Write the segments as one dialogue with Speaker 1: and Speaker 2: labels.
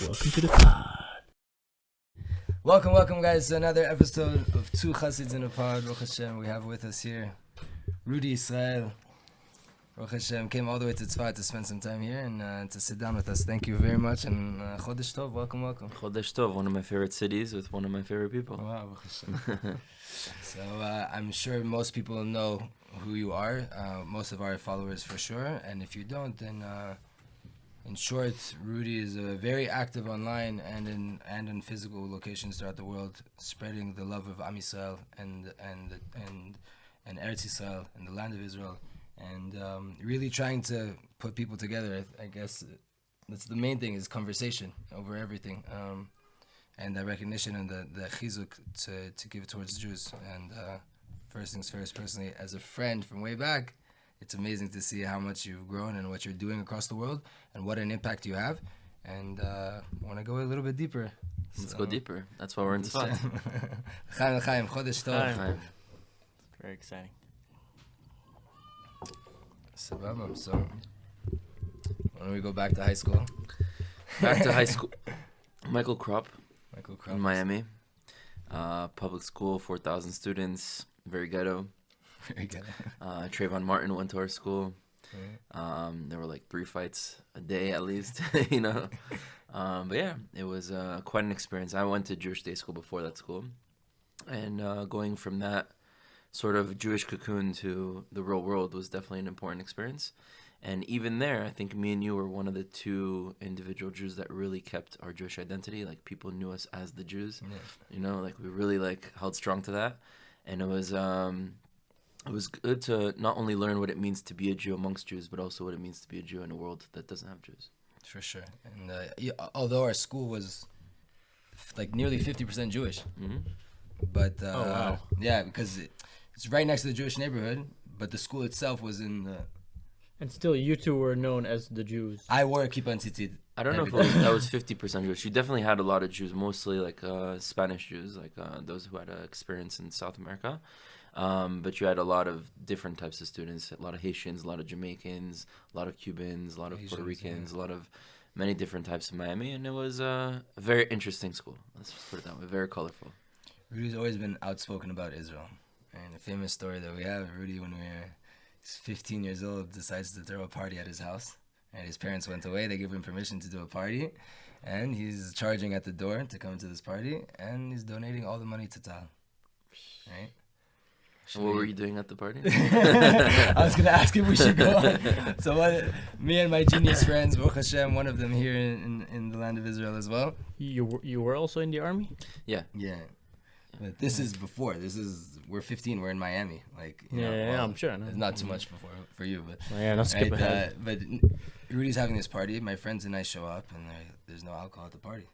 Speaker 1: Welcome to the pod.
Speaker 2: Welcome, guys, to another episode of Two Chassids in a Pod. Baruch Hashem, we have with us here Rudy Israel. Baruch Hashem came all the way to Tzfat to spend some time here and to sit down with us. Thank you very much, and Chodesh Tov, welcome.
Speaker 3: Chodesh Tov, one of my favorite cities with one of my favorite people.
Speaker 2: Wow, Baruch Hashem. So I'm sure most people know who you are, most of our followers for sure, and if you don't, then in short, Rudy is very active online and in physical locations throughout the world, spreading the love of Am Yisrael and Eretz Yisrael and the land of Israel, and really trying to put people together. I guess that's the main thing, is conversation over everything, and that recognition and the chizuk to give towards Jews. And first things first, personally, as a friend from way back, it's amazing to see how much you've grown and what you're doing across the world and what an impact you have. And I want to go a little bit deeper.
Speaker 3: Let's go deeper. That's why we're in Tzfat.
Speaker 2: Chaim, Chodesh Tov.
Speaker 1: Chaim. Very exciting.
Speaker 2: Sababa. So, why don't we go back to high school?
Speaker 3: Back to high school. Michael Kropp
Speaker 2: in
Speaker 3: in Miami. Public school, 4,000 students, very ghetto.
Speaker 2: Very good.
Speaker 3: Trayvon Martin went to our school. There were like 3 fights a day at least, you know. But yeah, it was quite an experience. I went to Jewish day school before that school. And going from that sort of Jewish cocoon to the real world was definitely an important experience. And even there, I think me and you were one of the 2 individual Jews that really kept our Jewish identity. Like, people knew us as the Jews, you know, like we really like held strong to that. And it was good to not only learn what it means to be a Jew amongst Jews, but also what it means to be a Jew in a world that doesn't have Jews.
Speaker 2: For sure. And although our school was like nearly 50% Jewish, but yeah, because it's right next to the Jewish neighborhood, but the school itself was in the...
Speaker 1: And still, you two were known as the Jews.
Speaker 2: I wore a kippah and tzitzit.
Speaker 3: I don't know if that was 50% Jewish. You definitely had a lot of Jews, mostly like Spanish Jews, like those who had experience in South America. But you had a lot of different types of students, a lot of Haitians, a lot of Jamaicans, a lot of Cubans, a lot of Asians, Puerto Ricans, a lot of many different types in Miami. And it was a very interesting school. Let's just put it that way. Very colorful.
Speaker 2: Rudy's always been outspoken about Israel. And a famous story that we have, Rudy, when we were 15 years old, decides to throw a party at his house. And his parents went away. They gave him permission to do a party. And he's charging at the door to come to this party. And he's donating all the money to Tal. Right?
Speaker 3: And what were you doing at the party?
Speaker 2: I was going to ask if we should go on. So me and my genius friends, Baruch Hashem, one of them here in the land of Israel as well.
Speaker 1: You were also in the army?
Speaker 2: Yeah. But this is before. We're 15. We're in Miami. Like, you know,
Speaker 1: Yeah, I'm sure. No.
Speaker 2: It's not too much for you, but
Speaker 1: Yeah, let's skip ahead.
Speaker 2: But Rudy's having this party. My friends and I show up, and there's no alcohol at the party.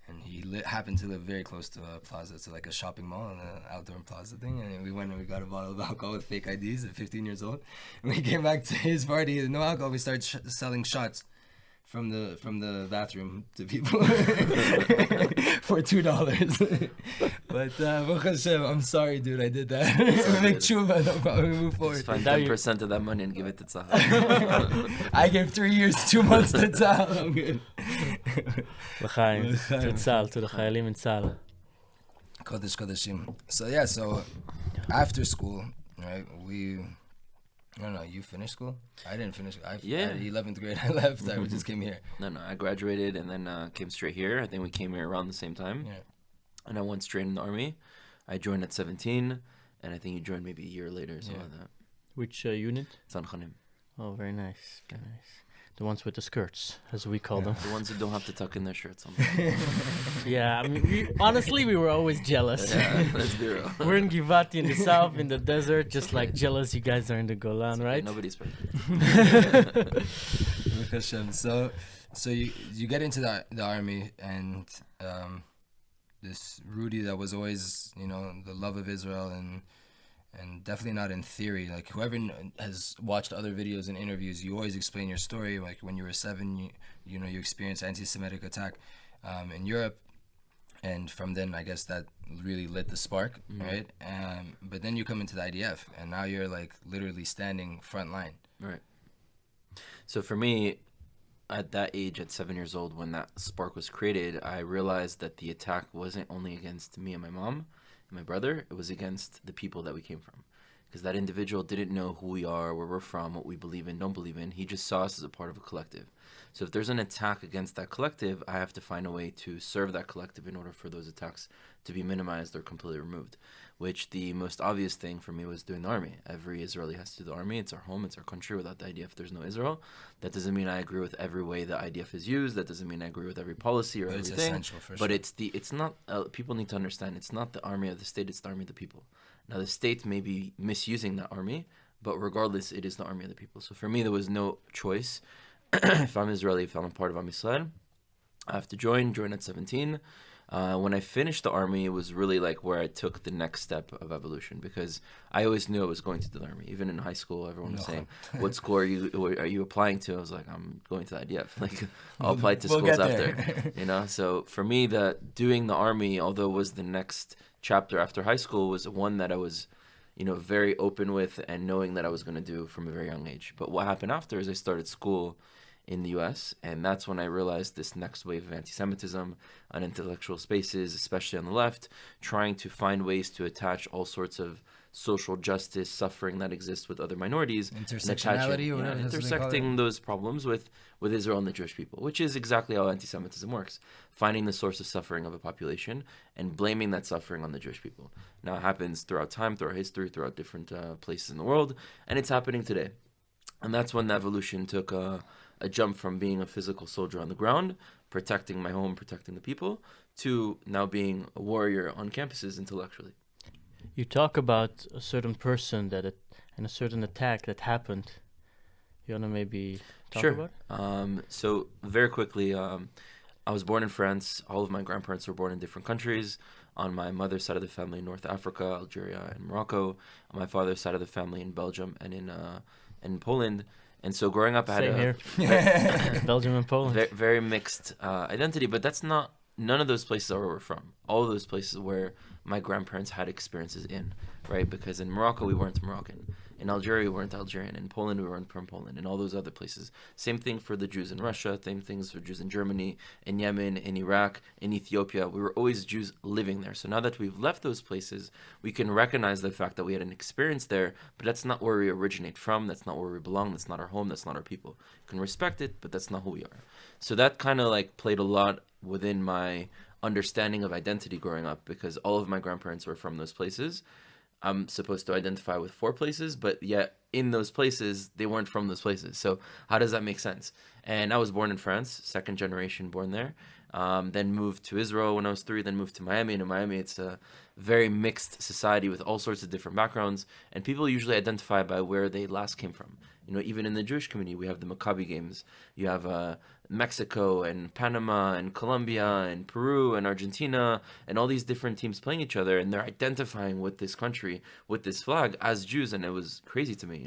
Speaker 2: And he happened to live very close to a plaza, so like a shopping mall and an outdoor plaza thing. And we went and we got a bottle of alcohol with fake IDs at 15 years old. And we came back to his party, no alcohol. We started selling shots from the bathroom to people for $2. But Baruch Hashem, I'm sorry, dude, I did that. We make tshuva, no problem. We move forward.
Speaker 3: Just find 10% of that money and give it to Tzahal.
Speaker 2: I gave 3 years, 2 months to Tzahal. I'm good.
Speaker 1: L'chaim, to Tzahal, to the Chayalim in Tzahal.
Speaker 2: Kodesh Kodeshim. So after school, right, I don't know, you finished school? I didn't finish. At 11th grade, I left. I just came here.
Speaker 3: No, I graduated and then came straight here. I think we came here around the same time.
Speaker 2: Yeah.
Speaker 3: And I went straight in the army. I joined at 17, and I think you joined maybe a year later or something like that.
Speaker 1: Which unit?
Speaker 3: Tzanchanim.
Speaker 1: Oh, very nice. Very nice. The ones with the skirts, as we call them.
Speaker 3: The ones who don't have to tuck in their shirts.
Speaker 1: Yeah, I mean, honestly, we were always jealous.
Speaker 3: Yeah, let's be real.
Speaker 1: We're in Givati in the south, in the desert, just like jealous you guys are in the Golan, right?
Speaker 3: Nobody's perfect.
Speaker 2: So you get into the army, and this Rudy that was always, you know, the love of Israel and definitely not in theory. Like, whoever has watched other videos and interviews, you always explain your story. Like, when you were 7, you experienced anti-Semitic attack in Europe, and from then, I guess that really lit the spark, right? But then you come into the IDF, and now you're like literally standing front line.
Speaker 3: Right. So for me, at that age, at 7 years old, when that spark was created, I realized that the attack wasn't only against me and my mom and my brother, it was against the people that we came from. Because that individual didn't know who we are, where we're from, what we believe in, don't believe in. He just saw us as a part of a collective. So if there's an attack against that collective, I have to find a way to serve that collective in order for those attacks to be minimized or completely removed. Which the most obvious thing for me was doing the army. Every Israeli has to do the army. It's our home, it's our country. Without the IDF, there's no Israel. That doesn't mean I agree with every way the IDF is used. That doesn't mean I agree with every policy or
Speaker 2: But
Speaker 3: everything.
Speaker 2: it's essential for sure.
Speaker 3: But it's not, people need to understand, it's not the army of the state, it's the army of the people. Now the state may be misusing that army, but regardless, it is the army of the people. So for me, there was no choice. If I'm Israeli, if I'm a part of Am Yisrael, I have to join at 17. When I finished the army, it was really like where I took the next step of evolution, because I always knew I was going to do the army. Even in high school, everyone was saying, "What school are you applying to?" I was like, "I'm going to the IDF. Like, I'll apply to schools after." You know. So for me, doing the army, although it was the next chapter after high school, was one that I was, very open with and knowing that I was going to do from a very young age. But what happened after is I started school in the US, and that's when I realized this next wave of anti-Semitism on intellectual spaces, especially on the left, trying to find ways to attach all sorts of social justice suffering that exists with other minorities,
Speaker 2: intersectionality,
Speaker 3: intersecting those problems with Israel and the Jewish people, which is exactly how anti-Semitism works, finding the source of suffering of a population and blaming that suffering on the Jewish people. Now it happens throughout time, throughout history, throughout different places in the world, and it's happening today. And that's when the evolution took a jump from being a physical soldier on the ground, protecting my home, protecting the people, to now being a warrior on campuses intellectually.
Speaker 1: You talk about a certain person and a certain attack that happened. You want to maybe talk about it?
Speaker 3: So very quickly, I was born in France. All of my grandparents were born in different countries. On my mother's side of the family in North Africa, Algeria, and Morocco. On my father's side of the family in Belgium and in Poland. And so growing up, I had
Speaker 1: here. Belgium and Poland.
Speaker 3: Very mixed identity, but none of those places are where we're from. All of those places where my grandparents had experiences in, right? Because in Morocco, we weren't Moroccan. In Algeria, we weren't Algerian. In Poland, we weren't from Poland. And all those other places. Same thing for the Jews in Russia. Same things for Jews in Germany, in Yemen, in Iraq, in Ethiopia. We were always Jews living there. So now that we've left those places, we can recognize the fact that we had an experience there, but that's not where we originate from. That's not where we belong. That's not our home. That's not our people. You can respect it, but that's not who we are. So that kind of played a lot within my understanding of identity growing up, because all of my grandparents were from those places. I'm supposed to identify with 4 places, but yet in those places, they weren't from those places. So how does that make sense? And I was born in France, second generation born there. Then moved to Israel when I was 3, then moved to Miami. And in Miami, it's a very mixed society with all sorts of different backgrounds. And people usually identify by where they last came from. Even in the Jewish community, we have the Maccabi games. You have Mexico and Panama and Colombia and Peru and Argentina and all these different teams playing each other, and they're identifying with this country, with this flag as Jews. And it was crazy to me,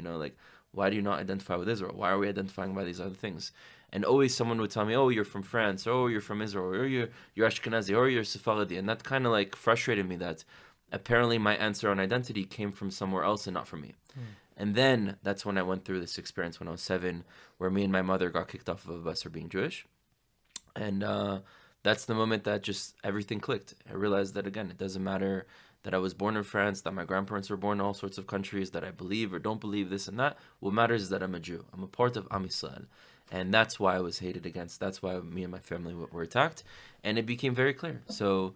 Speaker 3: why do you not identify with Israel? Why are we identifying by these other things? And always someone would tell me, oh, you're from France, or oh, you're from Israel, or you're Ashkenazi, or you're Sephardi. And that kind of frustrated me that apparently my answer on identity came from somewhere else and not from me. And then that's when I went through this experience when I was 7, where me and my mother got kicked off of a bus for being Jewish. And that's the moment that just everything clicked. I realized that, again, it doesn't matter that I was born in France, that my grandparents were born in all sorts of countries, that I believe or don't believe this and that. What matters is that I'm a Jew. I'm a part of Am Yisrael. And that's why I was hated against. That's why me and my family were attacked. And it became very clear. So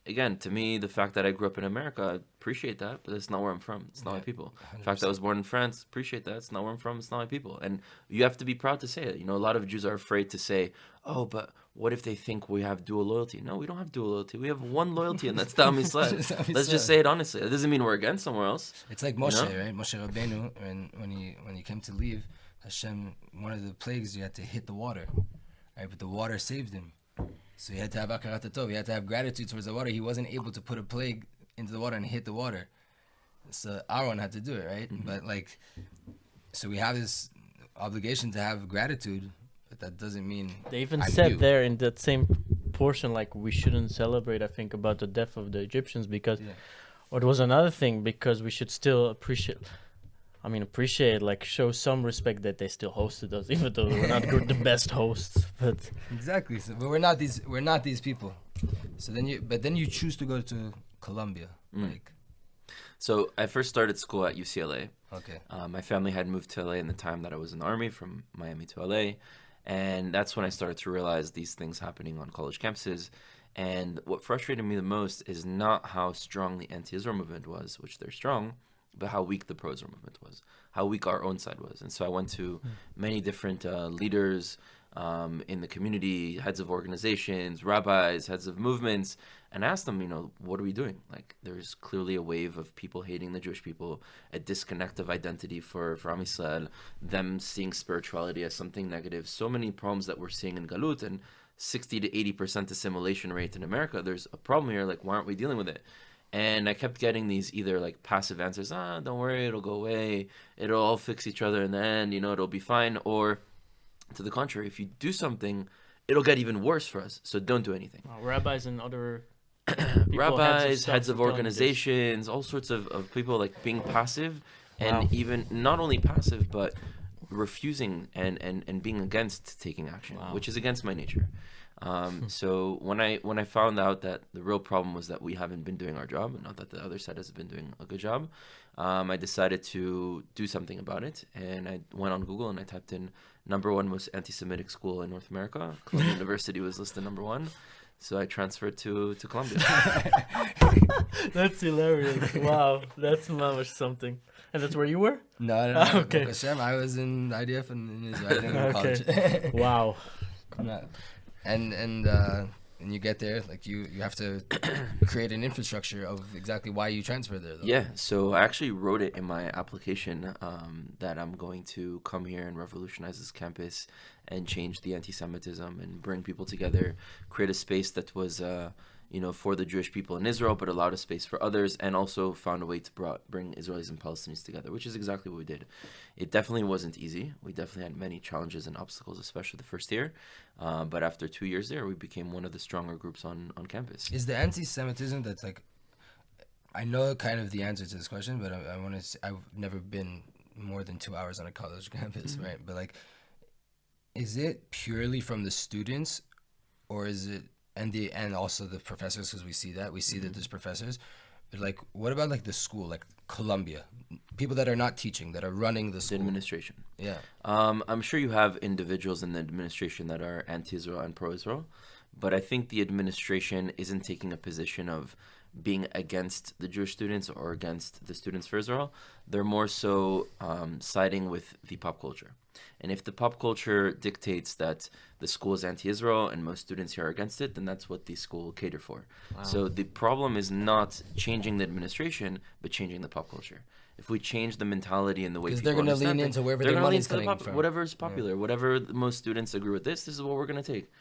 Speaker 3: again, to me, the fact that I grew up in America, I appreciate that, but that's not where I'm from. It's not my people. 100%. The fact that I was born in France, appreciate that. It's not where I'm from. It's not my people. And you have to be proud to say it. A lot of Jews are afraid to say, oh, but what if they think we have dual loyalty? No, we don't have dual loyalty. We have one loyalty, and that's the Am Yisrael. Let's just say it honestly. That doesn't mean we're against somewhere else.
Speaker 2: It's like Moshe, right? Moshe Rabbeinu, when he came to leave, Hashem, one of the plagues, you had to hit the water, right? But the water saved him. So he had to have akarat tov. He had to have gratitude towards the water. He wasn't able to put a plague into the water and hit the water. So Aaron had to do it, right? Mm-hmm. But so we have this obligation to have gratitude, but that doesn't mean
Speaker 1: they even said there in that same portion, we shouldn't celebrate, I think, about the death of the Egyptians because, or it was another thing, because we should still appreciate. I mean, appreciate, like, show some respect that they still hosted us, even though we're not good, the best hosts. But
Speaker 2: exactly. So, but we're not these people. So then you choose to go to Colombia, like.
Speaker 3: So I first started school at UCLA.
Speaker 2: Okay.
Speaker 3: My family had moved to LA in the time that I was in the Army, from Miami to LA, and that's when I started to realize these things happening on college campuses. And what frustrated me the most is not how strong the anti-Israel movement was, which they're strong, but how weak the pro-Israel movement was, how weak our own side was. And so I went to many different leaders in the community, heads of organizations, rabbis, heads of movements, and asked them, what are we doing? Like, there's clearly a wave of people hating the Jewish people, a disconnect of identity for Am Yisrael, them seeing spirituality as something negative, so many problems that we're seeing in Galut, and 60 to 80% assimilation rate in America. There's a problem here. Like, why aren't we dealing with it? And I kept getting these either like passive answers, don't worry, it'll go away, it'll all fix each other in the end, it'll be fine. Or to the contrary, if you do something, it'll get even worse for us, so don't do anything.
Speaker 1: Rabbis and other
Speaker 3: rabbis, heads of organizations, all sorts of people like being passive, and even not only passive, but refusing and being against taking action, which is against my nature. So when I found out that the real problem was that we haven't been doing our job, and not that the other side has been doing a good job, I decided to do something about it. And I went on Google and I typed in #1 most anti-Semitic school in North America. Columbia University was listed #1. So I transferred to Columbia.
Speaker 1: That's hilarious. Wow, that's mamish something. And that's where you were?
Speaker 2: No.
Speaker 1: Okay.
Speaker 2: Hashem, I was in IDF and in Israel. I didn't go to college.
Speaker 1: Wow.
Speaker 2: And you get there, like you have to create an infrastructure of exactly why you transfer there, though.
Speaker 3: Yeah, so I actually wrote it in my application that I'm going to come here and revolutionize this campus and change the anti-Semitism and bring people together, create a space that was for the Jewish people in Israel, but allowed a space for others, and also found a way to bring Israelis and Palestinians together, which is exactly what we did. It definitely wasn't easy. We definitely had many challenges and obstacles, especially the first year. But after 2 years there, we became one of the stronger groups on campus.
Speaker 2: Is the anti-Semitism that's like, I know kind of the answer to this question, but I want to say, I've never been more than 2 hours on a college campus, right? But like, is it purely from the students, or is it and also the professors? Because we see that there's professors, but like, what about like the school, like Columbia, people that are not teaching, that are running the school?
Speaker 3: The administration.
Speaker 2: Yeah.
Speaker 3: I'm sure you have individuals in the administration that are anti-Israel and pro-Israel, but I think the administration isn't taking a position of being against the Jewish students or against the students for Israel. They're more so siding with the pop culture. And if the pop culture dictates that the school is anti-Israel and most students here are against it, then that's what the school will cater for. Wow. So the problem is not changing the administration, but changing the pop culture. If we change the mentality and the way people
Speaker 2: they're going to lean into wherever their money's coming from.
Speaker 3: Whatever is popular, whatever most students agree with this is what we're going to take.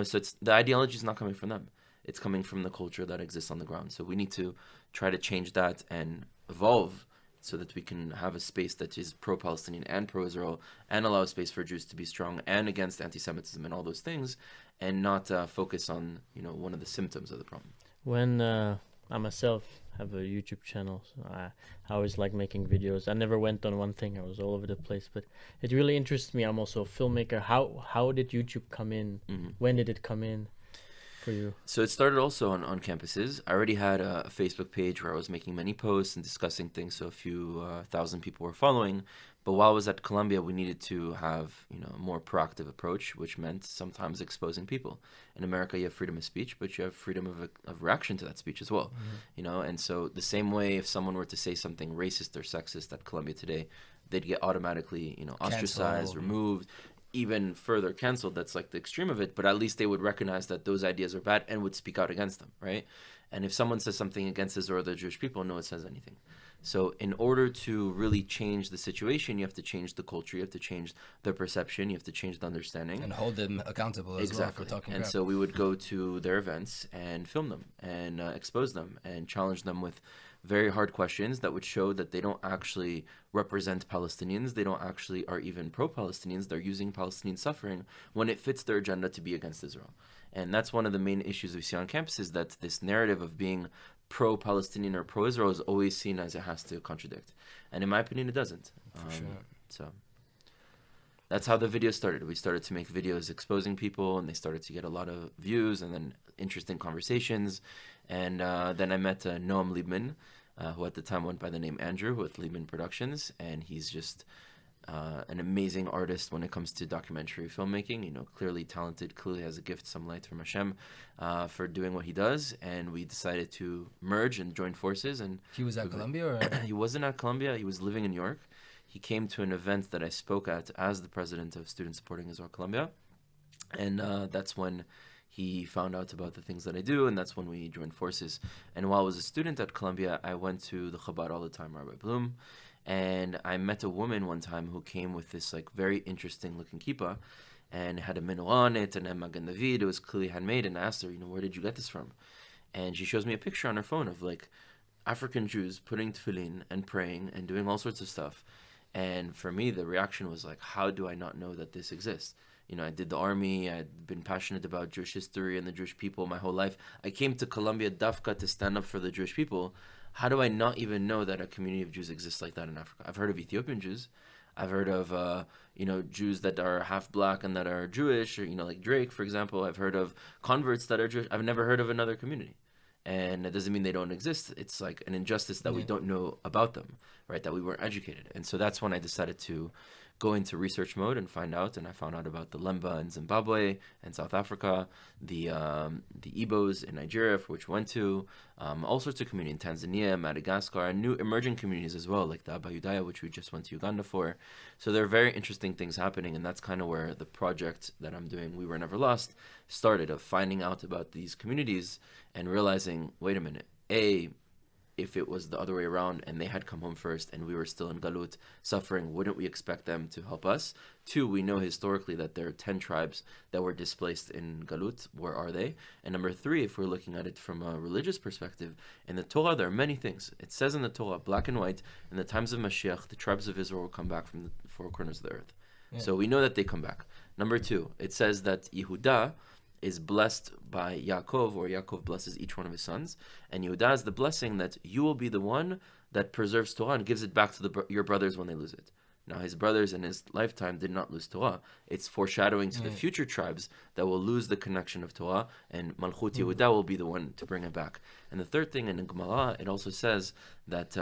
Speaker 3: So it's the ideology is not coming from them. It's coming from the culture that exists on the ground. So we need to try to change that and evolve so that we can have a space that is pro-Palestinian and pro-Israel, and allow space for Jews to be strong and against anti-Semitism and all those things, and not focus on one of the symptoms of the problem.
Speaker 1: When I myself have a YouTube channel, so I always like making videos. I never went on one thing. I was all over the place, but it really interests me. I'm also a filmmaker. How did YouTube come in? Mm-hmm. When did it come in for you?
Speaker 3: So it started also on campuses. I already had a Facebook page where I was making many posts and discussing things, so a few thousand people were following. But while I was at Columbia, we needed to have a more proactive approach, which meant sometimes exposing people. In America, you have freedom of speech, but you have freedom of reaction to that speech as well. Mm-hmm. And so the same way, if someone were to say something racist or sexist at Columbia today, they'd get automatically ostracized, removed, even further canceled. That's like the extreme of it, but at least they would recognize that those ideas are bad and would speak out against them, right? And if someone says something against Israel or the Jewish people, no one says anything. So in order to really change the situation, you have to change the culture, you have to change the perception, you have to change the understanding.
Speaker 2: And hold them accountable as well for talking
Speaker 3: crap. And so we would go to their events and film them and expose them and challenge them with very hard questions that would show that they don't actually represent Palestinians. They don't actually are even pro-Palestinians. They're using Palestinian suffering when it fits their agenda to be against Israel. And that's one of the main issues we see on campus, is that this narrative of being pro-Palestinian or pro-Israel is always seen as it has to contradict. And in my opinion, it doesn't.
Speaker 2: For sure.
Speaker 3: So that's how the video started. We started to make videos exposing people, and they started to get a lot of views and then interesting conversations. And then I met Noam Liebman, who at the time went by the name Andrew with Liebman Productions. And he's just an amazing artist when it comes to documentary filmmaking. You know, clearly talented, clearly has a gift, some light from Hashem, for doing what he does. And we decided to merge and join forces. And
Speaker 2: He was at Columbia, or
Speaker 3: he wasn't at Columbia. He was living in New York. He came to an event that I spoke at as the president of Students Supporting Israel Columbia. And that's when he found out about the things that I do, and that's when we joined forces. And while I was a student at Columbia, I went to the Chabad all the time, Rabbi Bloom. And I met a woman one time who came with this like very interesting looking kippah, and it had a minnow on it and a Magen David. It was clearly handmade. And I asked her, where did you get this from? And she shows me a picture on her phone of like African Jews putting tefillin and praying and doing all sorts of stuff. And for me, the reaction was like, how do I not know that this exists? I did the army. I'd been passionate about Jewish history and the Jewish people my whole life. I came to Columbia Dafka to stand up for the Jewish people. How do I not even know that a community of Jews exists like that in Africa? I've heard of Ethiopian Jews. I've heard of, Jews that are half black and that are Jewish, or, like Drake, for example. I've heard of converts that are Jewish. I've never heard of another community. And it doesn't mean they don't exist. It's like an injustice that we don't know about them, right? That we weren't educated. And so that's when I decided to go into research mode and find out. And I found out about the Lemba in Zimbabwe and South Africa, the Igbos in Nigeria, for which we went to, all sorts of communities in Tanzania, Madagascar, and new emerging communities as well, like the Abayudaya, which we just went to Uganda for. So there are very interesting things happening, and that's kind of where the project that I'm doing, We Were Never Lost, started, of finding out about these communities and realizing, wait a minute, if it was the other way around and they had come home first and we were still in Galut suffering, wouldn't we expect them to help us? 2, we know historically that there are 10 tribes that were displaced in Galut. Where are they? And number 3, if we're looking at it from a religious perspective, in the Torah there are many things. It says in the Torah, black and white, in the times of Mashiach, the tribes of Israel will come back from the 4 corners of the earth. Yeah. So we know that they come back. Number 2, it says that Yehuda is blessed by Yaakov, or Yaakov blesses each one of his sons. And Yehuda is the blessing that you will be the one that preserves Torah and gives it back to your brothers when they lose it. Now, his brothers in his lifetime did not lose Torah. It's foreshadowing to the future tribes that will lose the connection of Torah, and Malchut Yehuda will be the one to bring it back. And the third thing, in Gemara, it also says that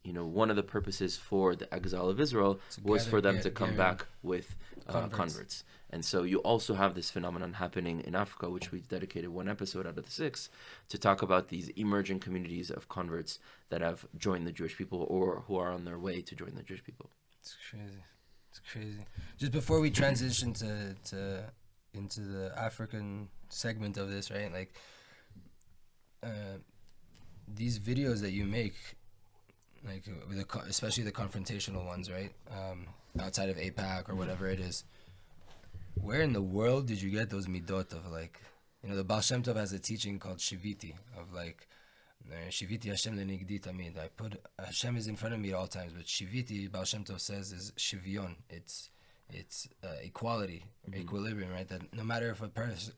Speaker 3: one of the purposes for the exile of Israel was for them to come back with converts. And so you also have this phenomenon happening in Africa, which we dedicated 1 episode out of the 6 to talk about these emerging communities of converts that have joined the Jewish people or who are on their way to join the Jewish people.
Speaker 2: It's crazy. Just before we transition into the African segment of this, right? Like these videos that you make, like especially the confrontational ones, right? Outside of APAC or whatever it is. Where in the world did you get those midot of like, the Baal Shem Tov has a teaching called Shiviti, of like, Shiviti Hashem lenigdi tamid. I put Hashem is in front of me at all times, but Shiviti, Baal Shem Tov says, is Shivyon. It's equality, equilibrium, right? That no matter if a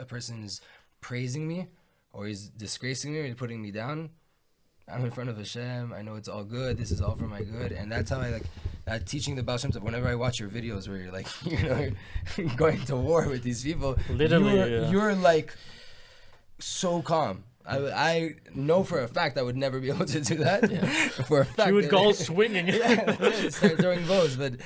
Speaker 2: person is praising me or he's disgracing me or he's putting me down, I'm in front of Hashem. I know it's all good. This is all for my good. And that's how I like that teaching the Baal Shem Tov. Whenever I watch your videos where you're like, you're going to war with these people, literally, you're like so calm. I know for a fact I would never be able to do that. Yeah. For a fact,
Speaker 1: you would go swinging.
Speaker 2: Start throwing bows. But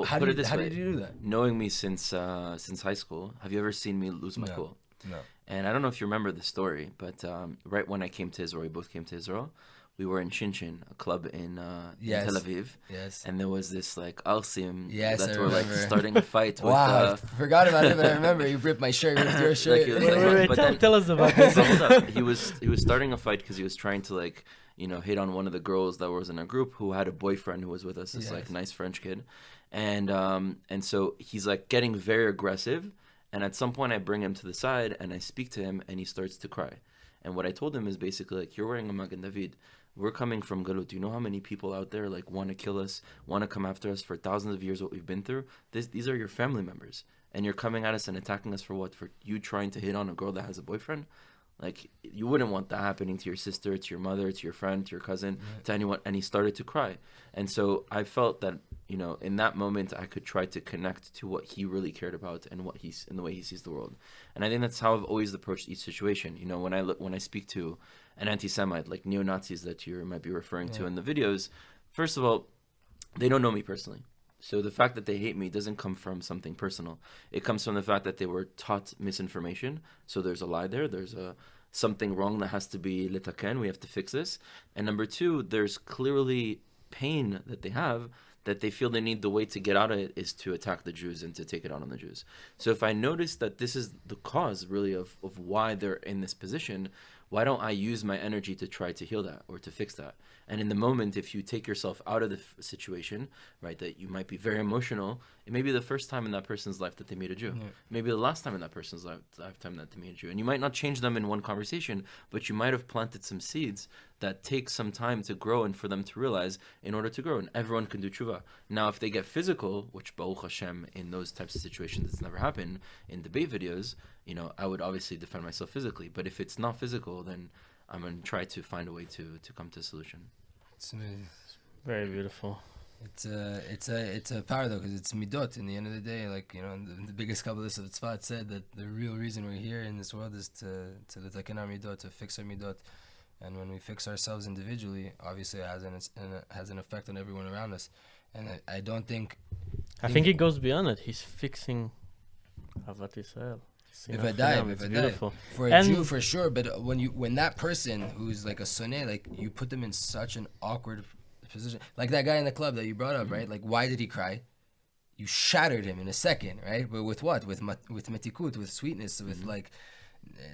Speaker 3: how did you do that? Knowing me since high school, have you ever seen me lose my cool?
Speaker 2: No.
Speaker 3: And I don't know if you remember the story, but right when I came to Israel, we both came to Israel. We were in Shinshin, a club in Tel Aviv.
Speaker 2: Yes.
Speaker 3: And there was this like Alsim
Speaker 2: that
Speaker 3: were like starting a fight.
Speaker 2: Wow, I forgot about it, but I remember you ripped my shirt, ripped your shirt.
Speaker 1: Wait, tell us about this.
Speaker 3: Hold up. He was starting a fight because he was trying to like hit on one of the girls that was in our group who had a boyfriend who was with us. This like nice French kid, and so he's like getting very aggressive. And at some point, I bring him to the side and I speak to him, and he starts to cry. And what I told him is basically like, you're wearing a Magen David. We're coming from Galut. Do you know how many people out there like want to kill us, want to come after us for thousands of years, what we've been through? These are your family members. And you're coming at us and attacking us for what? For you trying to hit on a girl that has a boyfriend? Like, you wouldn't want that happening to your sister, to your mother, to your friend, to your cousin, to anyone. And he started to cry. And so I felt that, you know, in that moment, I could try to connect to what he really cared about and what he's in the way he sees the world. And I think that's how I've always approached each situation. You know, when I speak to an anti-Semite, like neo-Nazis that you might be referring to in the videos, first of all, they don't know me personally. So the fact that they hate me doesn't come from something personal. It comes from the fact that they were taught misinformation. So there's a lie there. There's something wrong that has to be litaken. We have to fix this. And number two, there's clearly pain that they have, that they feel they need the way to get out of it is to attack the Jews and to take it out on the Jews. So if I notice that this is the cause really of why they're in this position, why don't I use my energy to try to heal that or to fix that? And in the moment, if you take yourself out of the situation, right, that you might be very emotional, it may be the first time in that person's life that they meet a Jew. Yeah. Maybe the last time in that person's lifetime that they meet a Jew. And you might not change them in one conversation, but you might have planted some seeds that take some time to grow and for them to realize in order to grow. And everyone can do tshuva. Now, if they get physical, which Baruch Hashem, in those types of situations, it's never happened in debate videos, you know, I would obviously defend myself physically. But if it's not physical, then I'm going to try to find a way to come to a solution.
Speaker 1: It's very beautiful.
Speaker 2: It's a power though, because it's midot. In the end of the day, like, you know, the biggest Kabbalist of Tzfat said that the real reason we're here in this world is to letaken our midot, to fix our midot. And when we fix ourselves individually, obviously it has an effect on everyone around us. And I don't think...
Speaker 1: I think it goes beyond it. He's fixing Avat Yisrael.
Speaker 2: If I die, for a Jew for sure. But when that person who's like a sonné, like, you put them in such an awkward position, like that guy in the club that you brought up, right? Like, why did he cry? You shattered him in a second, right? But with what? With metikut, with sweetness, with like,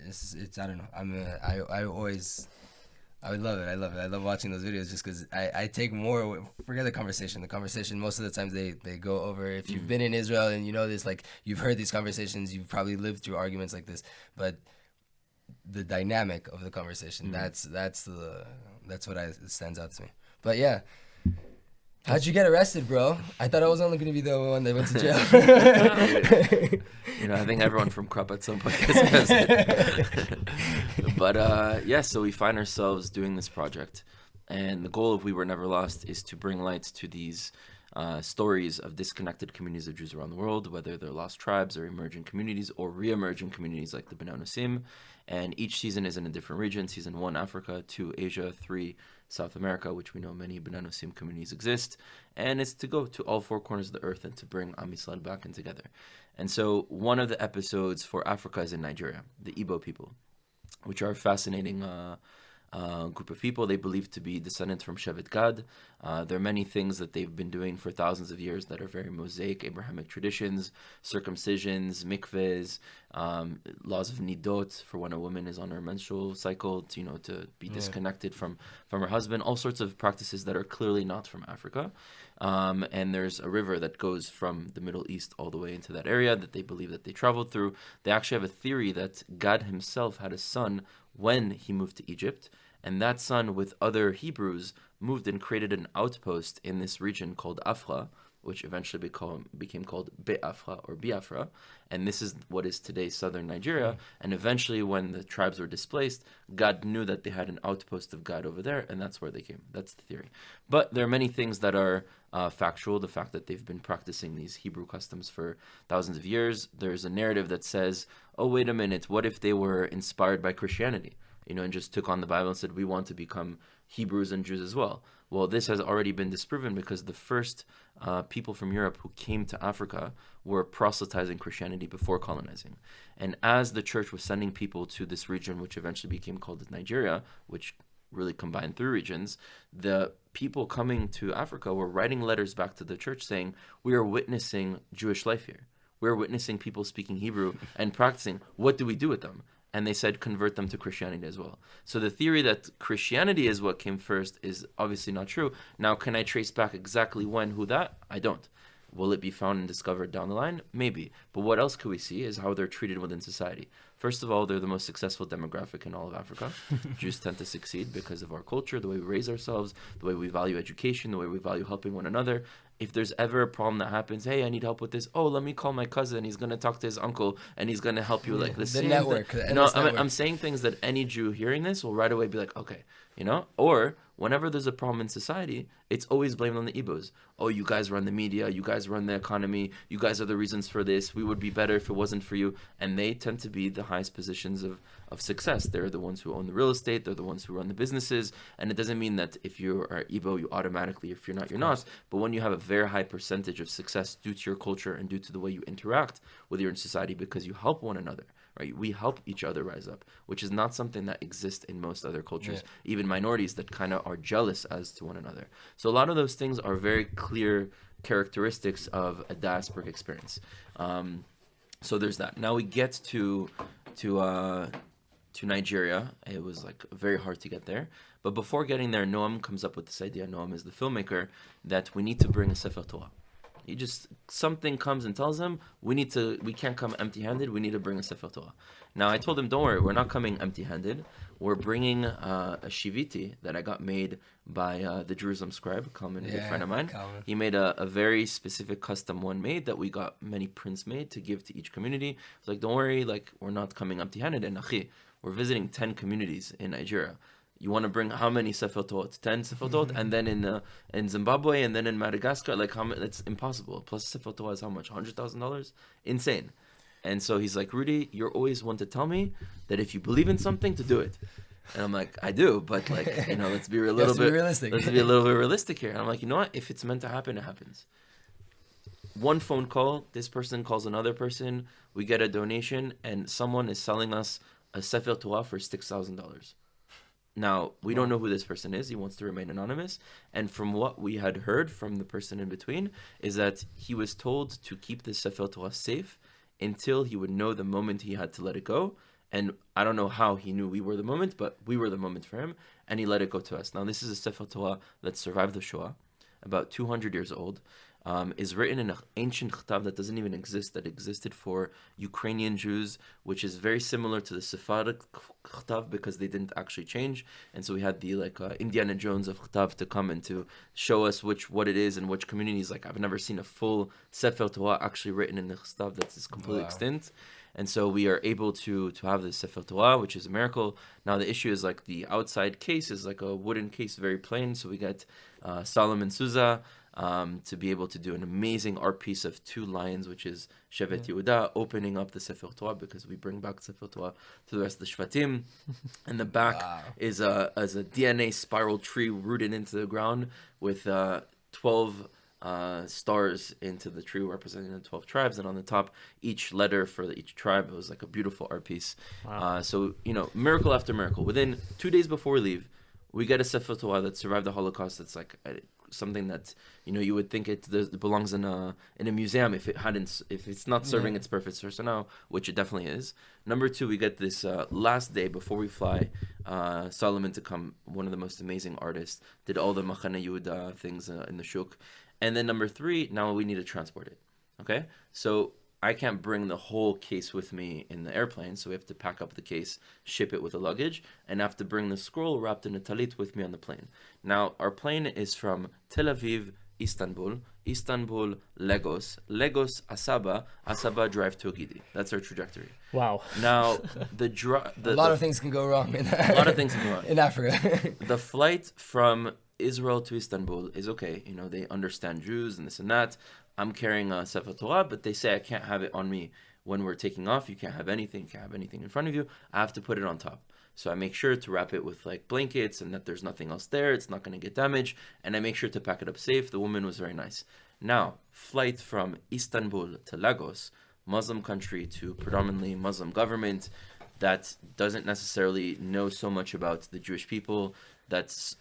Speaker 2: it's I don't know. I would love it. I love watching those videos just because I take more. Forget the conversation. The conversation, most of the times they go over. If you've been in Israel and you know this, like, you've heard these conversations, you've probably lived through arguments like this. But the dynamic of the conversation, that's what stands out to me. But yeah. How'd you get arrested, bro? I thought I was only going to be the one that went to jail.
Speaker 3: You know, I think everyone from Krupp at some point gets arrested. But yeah, so we find ourselves doing this project. And the goal of We Were Never Lost is to bring light to these stories of disconnected communities of Jews around the world, whether they're lost tribes or emerging communities or re-emerging communities like the Bnei Nosim. And each season is in a different region. Season 1, Africa; 2, Asia; 3, South America, which we know many Bnei Nosim communities exist. And it's to go to all four corners of the earth and to bring Am Yisrael back in together. And so one of the episodes for Africa is in Nigeria, the Igbo people, which are a fascinating group of people. They believe to be descendants from Shevet Gad. There are many things that they've been doing for thousands of years that are very Mosaic, Abrahamic traditions, circumcisions, mikvehs, laws of nidot for when a woman is on her menstrual cycle, to be disconnected from her husband, all sorts of practices that are clearly not from Africa. And there's a river that goes from the Middle East all the way into that area that they believe that they traveled through. They actually have a theory that God himself had a son when he moved to Egypt, and that son with other Hebrews moved and created an outpost in this region called Afra, which eventually became called Be'afra or Biafra, and this is what is today southern Nigeria. And eventually when the tribes were displaced, God knew that they had an outpost of God over there, and that's where they came. That's the theory. But there are many things that are factual. The fact that they've been practicing these Hebrew customs for thousands of years. There's a narrative that says, oh, wait a minute, what if they were inspired by Christianity? And just took on the Bible and said, we want to become Hebrews and Jews as well. Well, this has already been disproven because the first people from Europe who came to Africa were proselytizing Christianity before colonizing. And as the church was sending people to this region, which eventually became called Nigeria, which really combined 3 regions, the people coming to Africa were writing letters back to the church saying, we are witnessing Jewish life here. We're witnessing people speaking Hebrew and practicing. What do we do with them? And they said, convert them to Christianity as well. So the theory that Christianity is what came first is obviously not true. Now, can I trace back exactly when, who that? I don't. Will it be found and discovered down the line? Maybe. But what else could we see is how they're treated within society. First of all, they're the most successful demographic in all of Africa. Jews tend to succeed because of our culture, the way we raise ourselves, the way we value education, the way we value helping one another. If there's ever a problem that happens, hey, I need help with this. Oh, let me call my cousin. He's going to talk to his uncle, and he's going to help you like this.
Speaker 2: The network.
Speaker 3: I'm saying things that any Jew hearing this will right away be like, okay, you know? Or whenever there's a problem in society, it's always blamed on the Igbos. Oh, you guys run the media. You guys run the economy. You guys are the reasons for this. We would be better if it wasn't for you. And they tend to be the highest positions of success. They're the ones who own the real estate. They're the ones who run the businesses. And it doesn't mean that if you are Igbo, you automatically, if you're not, you're not. But when you have a very high percentage of success due to your culture and due to the way you interact with your society because you help one another, right? We help each other rise up, which is not something that exists in most other cultures, even minorities that kind of are jealous as to one another. So a lot of those things are very clear characteristics of a diasporic experience. So there's that. Now we get to Nigeria. It was like very hard to get there. But before getting there, Noam comes up with this idea. Noam is the filmmaker, that we need to bring a Sefer Torah. Something comes and tells him, we can't come empty-handed, we need to bring a Sefer Torah. Now I told him, don't worry, we're not coming empty-handed. We're bringing a shiviti that I got made by the Jerusalem scribe, Kalman, a good friend of mine. Kalman. He made a very specific custom one made that we got many prints made to give to each community. It's like, don't worry, like we're not coming empty-handed. And we're visiting 10 communities in Nigeria. You want to bring how many Sefer Torah? 10 Sefer Torah, and then in Zimbabwe, and then in Madagascar, like how many? It's impossible. Plus Sefer Torah is how much? $100,000? Insane. And so he's like, Rudy, you're always one to tell me that if you believe in something, to do it. And I'm like, I do, but like, let's be a little bit realistic. Let's be a little bit realistic here. And I'm like, you know what? If it's meant to happen, it happens. One phone call, this person calls another person, we get a donation, and someone is selling us a Sefer Torah for $6,000. Now, we don't know who this person is. He wants to remain anonymous. And from what we had heard from the person in between is that he was told to keep the Sefer Torah safe until he would know the moment he had to let it go. And I don't know how he knew we were the moment, but we were the moment for him. And he let it go to us. Now, this is a Sefer Torah that survived the Shoah, about 200 years old. Is written in an ancient chtav that doesn't even exist, that existed for Ukrainian Jews, which is very similar to the Sephardic chtav because they didn't actually change. And so we had the Indiana Jones of chtav to come and to show us what it is and which communities. Like I've never seen a full Sefer Torah actually written in the chtav that is completely extinct. And so we are able to have the Sefer Torah, which is a miracle. Now the issue is like the outside case is like a wooden case, very plain. So we get Solomon Souza to be able to do an amazing art piece of 2 lions, which is Shevet Yehuda, opening up the Sefer Torah because we bring back Sefer Torah to the rest of the Shvatim. And the back is a DNA spiral tree rooted into the ground with 12 stars into the tree representing the 12 tribes, and on the top each letter for each tribe. It was like a beautiful art piece. So miracle after miracle. Within 2 days before we leave, we get a Sefer Torah that survived the Holocaust. That's like something that you would think it belongs in a museum if it's not serving its purpose. So now, which it definitely is. Number 2, we get this last day before we fly, Solomon to come, one of the most amazing artists, did all the Machane Yehuda things in the shuk. And then number 3, now we need to transport it. Okay, so I can't bring the whole case with me in the airplane, so we have to pack up the case, ship it with the luggage, and I have to bring the scroll wrapped in a talit with me on the plane. Now, our plane is from Tel Aviv, Istanbul, Lagos, Asaba drive to Ogidi. That's our trajectory.
Speaker 1: Wow.
Speaker 3: Now, a
Speaker 2: lot of things can go wrong in
Speaker 3: a lot of things can go wrong
Speaker 2: in Africa.
Speaker 3: The flight from Israel to Istanbul is okay. They understand Jews and this and that. I'm carrying a Sefer Torah, but they say I can't have it on me when we're taking off. You can't have anything. You can't have anything in front of you. I have to put it on top. So I make sure to wrap it with like blankets and that there's nothing else there. It's not going to get damaged. And I make sure to pack it up safe. The woman was very nice. Now, flight from Istanbul to Lagos, Muslim country to predominantly Muslim government that doesn't necessarily know so much about the Jewish people. That's,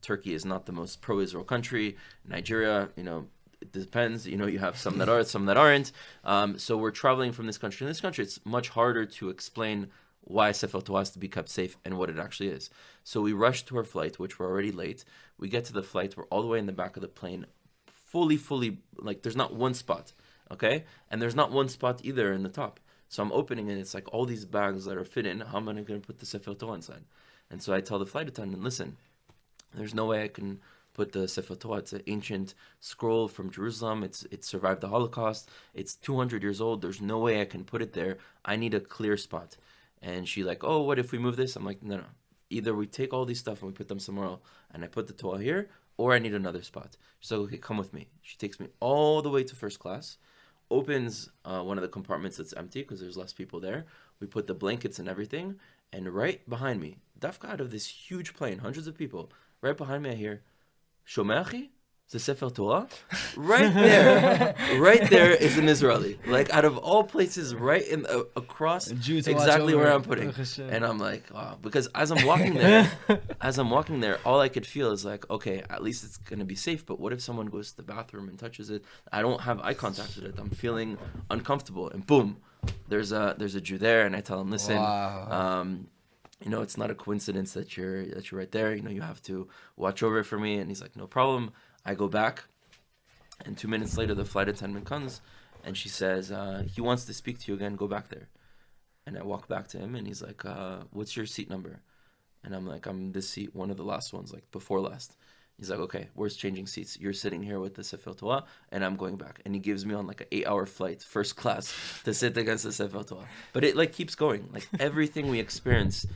Speaker 3: Turkey is not the most pro-Israel country. Nigeria, it depends. You have some that are, some that aren't. So we're traveling from this country to this country. It's much harder to explain why Sefer Torah has to be kept safe and what it actually is. So we rush to our flight, which we're already late. We get to the flight. We're all the way in the back of the plane, fully, like there's not one spot, okay? And there's not one spot either in the top. So I'm opening and it's like all these bags that are fit in. How am I going to put the Sefer Torah inside? And so I tell the flight attendant, listen, there's no way I can put the Sefer Torah. It's an ancient scroll from Jerusalem. It survived the Holocaust. It's 200 years old. There's no way I can put it there. I need a clear spot. And she like, oh, what if we move this? I'm like, no. Either we take all these stuff and we put them somewhere else, and I put the Torah here, or I need another spot. She's like, okay, come with me. She takes me all the way to first class, opens one of the compartments that's empty because there's less people there. We put the blankets and everything, and right behind me, dafka out of this huge plane, hundreds of people, right behind me I hear, Shomeachi? The Sefer Torah? Right there is an Israeli. Like out of all places, right in across exactly where I'm putting. And I'm like, wow. Because as I'm walking there, all I could feel is like, okay, at least it's gonna be safe. But what if someone goes to the bathroom and touches it? I don't have eye contact with it. I'm feeling uncomfortable. And boom, there's a Jew there, and I tell him, listen,
Speaker 2: Wow.
Speaker 3: it's not a coincidence that you're right there. You have to watch over it for me. And he's like, no problem. I go back, and 2 minutes later, the flight attendant comes, and she says, he wants to speak to you again, go back there. And I walk back to him, and he's like, what's your seat number? And I'm like, I'm this seat, one of the last ones, like before last. He's like, okay, where's changing seats? You're sitting here with the Sefer Torah, and I'm going back. And he gives me on like an 8-hour flight, first class, to sit against the Sefer Torah. But it like keeps going. Like everything we experience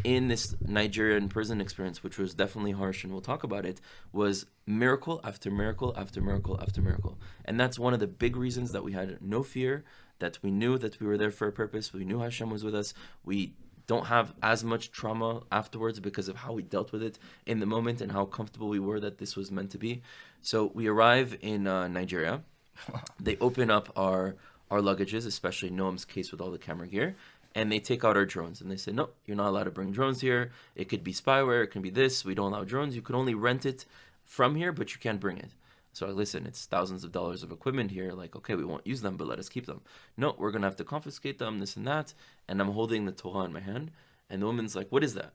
Speaker 3: in this Nigerian prison experience, which was definitely harsh, and we'll talk about it, was miracle after miracle after miracle after miracle. And that's one of the big reasons that we had no fear, that we knew that we were there for a purpose. We knew Hashem was with us. We don't have as much trauma afterwards because of how we dealt with it in the moment and how comfortable we were that this was meant to be. So we arrive in Nigeria. They open up our luggages, especially Noam's case with all the camera gear, and they take out our drones. And they say, no, you're not allowed to bring drones here. It could be spyware. It can be this. We don't allow drones. You can only rent it from here, but you can't bring it. So listen, it's thousands of dollars of equipment here. Like, okay, we won't use them, but let us keep them. No, we're going to have to confiscate them, this and that. And I'm holding the Torah in my hand. And the woman's like, what is that?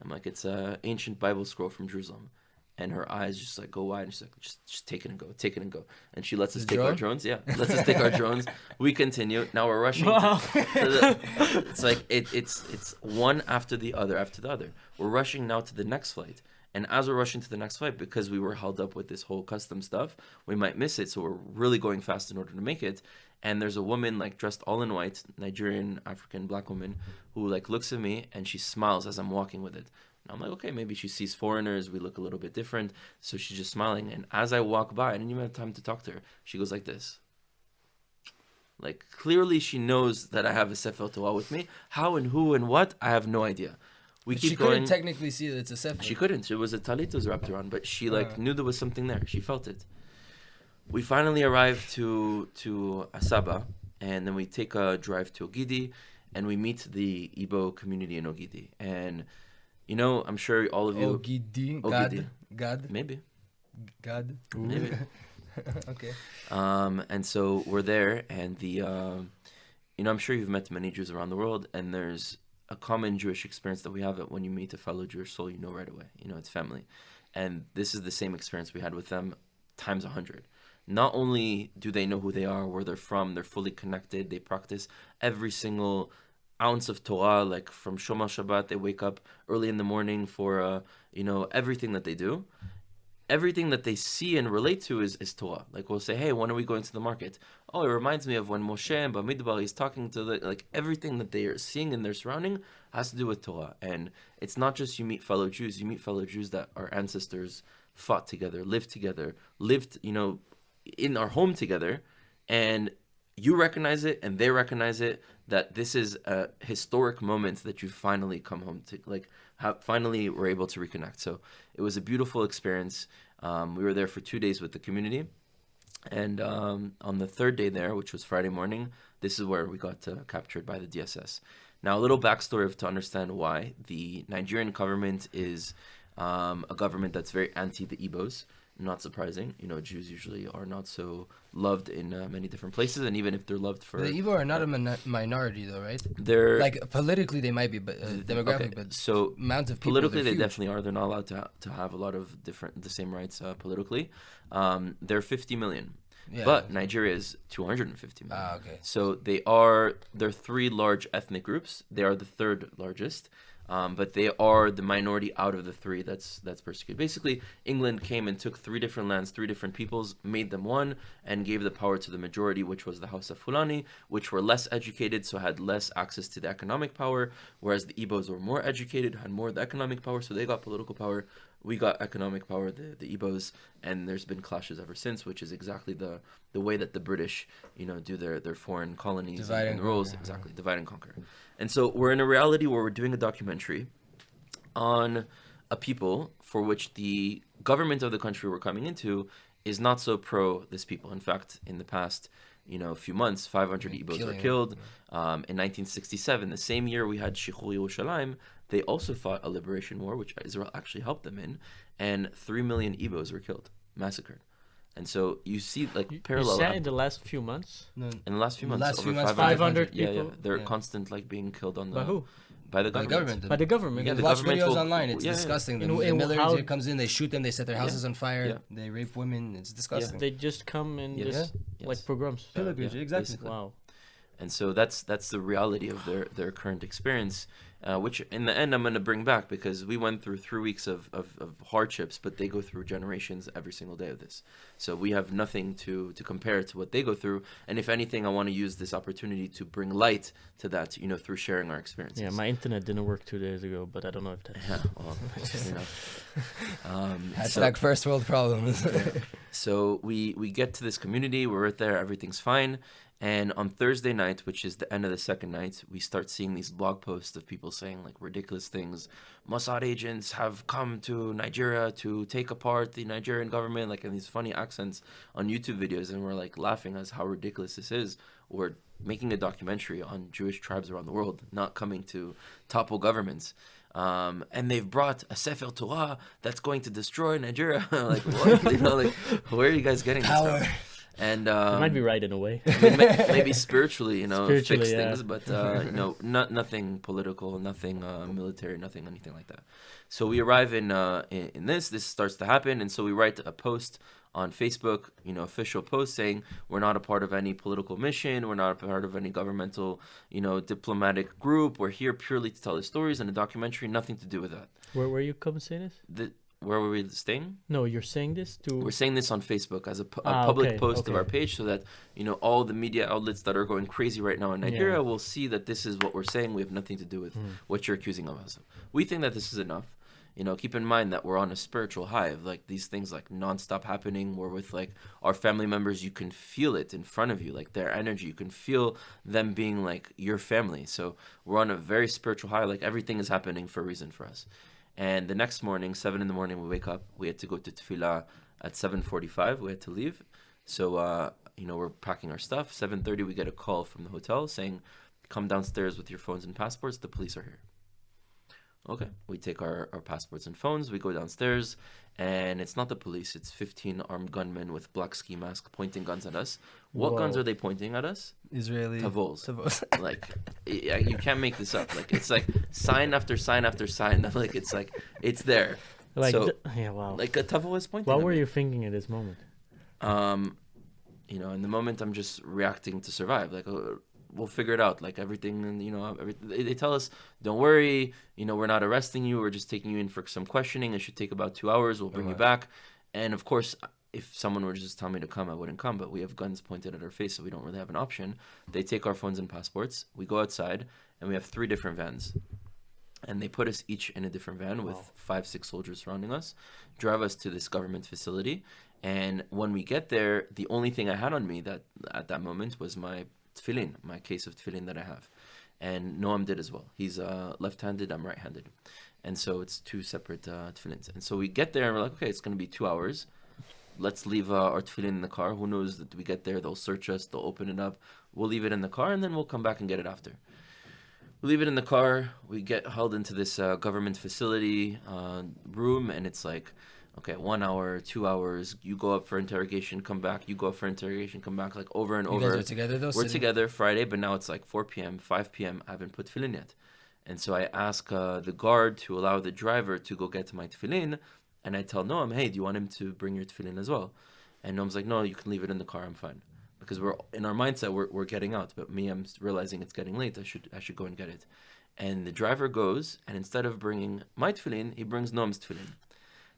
Speaker 3: I'm like, it's an ancient Bible scroll from Jerusalem. And her eyes just like go wide. And she's like, just take it and go, take it and go. And she lets us take our drones. Yeah, lets us take our drones. We continue. Now we're rushing. It's like, it's one after the other. We're rushing now to the next flight. And as we're rushing to the next flight, because we were held up with this whole custom stuff, we might miss it. So we're really going fast in order to make it. And there's a woman like dressed all in white, Nigerian, African, black woman, who like looks at me and she smiles as I'm walking with it. And I'm like, okay, maybe she sees foreigners. We look a little bit different. So she's just smiling. And as I walk by, I didn't even have time to talk to her. She goes like this. Like clearly she knows that I have a Sefer Torah with me. How and who and what, I have no idea.
Speaker 2: She couldn't technically see that it's a sefer.
Speaker 3: She couldn't. It was a talit was wrapped around, but she knew there was something there. She felt it. We finally arrived to Asaba, and then we take a drive to Ogidi, and we meet the Igbo community in Ogidi. And I'm sure all of you.
Speaker 2: Ogidi. God.
Speaker 3: Maybe.
Speaker 2: God.
Speaker 3: Maybe.
Speaker 2: Okay.
Speaker 3: And so we're there, and I'm sure you've met many Jews around the world, and there's a common Jewish experience that we have it when you meet a fellow Jewish soul, right away. It's family. And this is the same experience we had with them times 100. Not only do they know who they are, where they're from, they're fully connected, they practice every single ounce of Torah, like from Shoma Shabbat, they wake up early in the morning for, everything that they do. Everything that they see and relate to is Torah. Like we'll say, hey, when are we going to the market? Oh, it reminds me of when Moshe and Bamidbar is talking to everything that they are seeing in their surrounding has to do with Torah. And it's not just you meet fellow Jews that our ancestors fought together, lived, in our home together. And you recognize it and they recognize it, that this is a historic moment that you finally come home to, finally were able to reconnect. So it was a beautiful experience. We were there for 2 days with the community. And on the third day there, which was Friday morning, this is where we got captured by the DSS. Now, a little backstory to understand why. The Nigerian government is a government that's very anti the Igbos. Not surprising. Jews usually are not so loved in many different places, and even if they're loved for...
Speaker 2: The Igbo are not a minority, though, right?
Speaker 3: They're...
Speaker 2: Like, politically, they might be, but demographically,
Speaker 3: Okay,
Speaker 2: but
Speaker 3: so
Speaker 2: amount of people,
Speaker 3: politically, they
Speaker 2: huge.
Speaker 3: definitely are. They're not allowed to have a lot of the same rights politically. They're 50 million.
Speaker 2: Yeah.
Speaker 3: But Nigeria is 250 million.
Speaker 2: Okay.
Speaker 3: So they're three large ethnic groups. They are the third largest. But they are the minority out of the three that's persecuted. Basically, England came and took three different lands, three different peoples, made them one, and gave the power to the majority, which was the House of Fulani, which were less educated, so had less access to the economic power, whereas the Igbos were more educated, had more of the economic power, so they got political power. We got economic power, the Igbos, and there's been clashes ever since, which is exactly the way that the British, do their foreign colonies
Speaker 2: Divide
Speaker 3: and
Speaker 2: and
Speaker 3: rules.
Speaker 2: conquer.
Speaker 3: Exactly, divide and conquer. And so we're in a reality where we're doing a documentary on a people for which the government of the country we're coming into is not so pro this people. In fact, in the past, few months, 500 Igbos were killed. In 1967, the same year we had Shichur Yerushalayim, they also fought a liberation war, which Israel actually helped them in, and 3 million Igbos were killed, massacred. And so you see, parallel.
Speaker 1: You said in the last few months?
Speaker 2: No,
Speaker 3: in the last few months, over
Speaker 1: 500
Speaker 3: Yeah,
Speaker 1: people?
Speaker 3: they're
Speaker 2: Yeah.
Speaker 3: constant being killed on the...
Speaker 1: By who?
Speaker 3: By the
Speaker 2: by
Speaker 3: government.
Speaker 2: government.
Speaker 1: By the government.
Speaker 3: Yeah,
Speaker 2: You
Speaker 3: the
Speaker 2: watch
Speaker 3: government
Speaker 2: videos
Speaker 3: will-
Speaker 2: online. It's
Speaker 3: yeah, yeah.
Speaker 2: disgusting.
Speaker 1: You know,
Speaker 2: The
Speaker 1: and
Speaker 2: military
Speaker 1: how-
Speaker 2: comes in, they shoot them, they set their houses on fire,
Speaker 3: Yeah.
Speaker 2: they rape women. It's disgusting.
Speaker 1: They just come and
Speaker 3: Yes.
Speaker 1: just
Speaker 3: Yes.
Speaker 1: like pogroms.
Speaker 2: Pillaging,
Speaker 3: Yeah,
Speaker 2: exactly.
Speaker 3: basically.
Speaker 1: Wow.
Speaker 3: And so that's the reality of their current experience, which in the end I'm going to bring back, because we went through 3 weeks of hardships, but they go through generations every single day of this. So we have nothing to compare to what they go through. And if anything, I want to use this opportunity to bring light to that, through sharing our experiences.
Speaker 1: Yeah, my internet didn't work 2 days ago, but I don't know if that's...
Speaker 3: Yeah, well,
Speaker 2: Hashtag first world problems.
Speaker 3: So we get to this community, we're right there, everything's fine. And on Thursday night, which is the end of the second night, we start seeing these blog posts of people saying ridiculous things. Mossad agents have come to Nigeria to take apart the Nigerian government, in these funny accents on YouTube videos. And we're laughing as how ridiculous this is. We're making a documentary on Jewish tribes around the world, not coming to topple governments. And they've brought a Sefer Torah that's going to destroy Nigeria. What? Where are you guys getting this
Speaker 2: Power.
Speaker 3: from? And
Speaker 1: You might be right in a way.
Speaker 3: I mean, maybe spiritually,
Speaker 1: Spiritually,
Speaker 3: fix
Speaker 1: yeah.
Speaker 3: things, but nothing political, nothing military, nothing anything like that. So we arrive in this starts to happen, and so we write a post on Facebook, official post saying we're not a part of any political mission, we're not a part of any governmental, diplomatic group. We're here purely to tell the stories, and a documentary, nothing to do with that.
Speaker 1: Where you come say this?
Speaker 3: Where were we staying?
Speaker 1: No, you're saying this to...
Speaker 3: We're saying this on Facebook as a public
Speaker 1: okay,
Speaker 3: post of
Speaker 1: okay.
Speaker 3: our page, so that all the media outlets that are going crazy right now in Nigeria will see that this is what we're saying. We have nothing to do with what you're accusing of us of. We think that this is enough. Keep in mind that we're on a spiritual high of these things nonstop happening. We're with our family members. You can feel it in front of you, their energy. You can feel them being your family. So we're on a very spiritual high. Everything is happening for a reason for us. And the next morning, 7 in the morning, we wake up. We had to go to Tefillah at 7:45. We had to leave. So, we're packing our stuff. 7:30, we get a call from the hotel saying, come downstairs with your phones and passports. The police are here. Okay. We take our passports and phones. We go downstairs. And it's not the police. It's 15 armed gunmen with black ski masks pointing guns at us. What
Speaker 1: Whoa.
Speaker 3: guns are they pointing at us?
Speaker 2: Israeli.
Speaker 3: Tavos.
Speaker 2: Tavos.
Speaker 3: You can't make this up. It's sign after sign after sign. It's there. So,
Speaker 1: yeah, wow.
Speaker 3: a tavo is pointing.
Speaker 1: What
Speaker 3: at
Speaker 1: were
Speaker 3: me.
Speaker 1: you thinking at this moment?
Speaker 3: In the moment, I'm just reacting to survive. We'll figure it out. Everything, and they tell us, don't worry. We're not arresting you. We're just taking you in for some questioning. It should take about 2 hours. We'll bring you back. And of course, if someone were to just tell me to come, I wouldn't come. But we have guns pointed at our face, so we don't really have an option. They take our phones and passports. We go outside, and we have 3 different vans. And they put us each in a different van with 5-6 soldiers surrounding us, drive us to this government facility. And when we get there, the only thing I had on me that at that moment was my tefillin, my case of tefillin that I have. And Noam did as well. He's left-handed, I'm right-handed. And so it's 2 separate tefillins. And so we get there and we're okay, it's going to be 2 hours. Let's leave our tefillin in the car. Who knows that we get there, they'll search us, they'll open it up. We'll leave it in the car and then we'll come back and get it after. We leave it in the car. We get held into this government facility room, and it's okay, 1 hour, 2 hours, you go up for interrogation, come back, you go up for interrogation, come back, like over and over.
Speaker 2: You guys are together though?
Speaker 3: We're together Friday, but now it's like 4 p.m., 5 p.m. I haven't put tefillin yet. And so I ask the guard to allow the driver to go get my tefillin, and I tell Noam, hey, do you want him to bring your tefillin as well? And Noam's like, no, you can leave it in the car, I'm fine. Because we're in our mindset, we're getting out. But me, I'm realizing it's getting late. I should go and get it. And the driver goes, and instead of bringing my tefillin, he brings Noam's tefillin.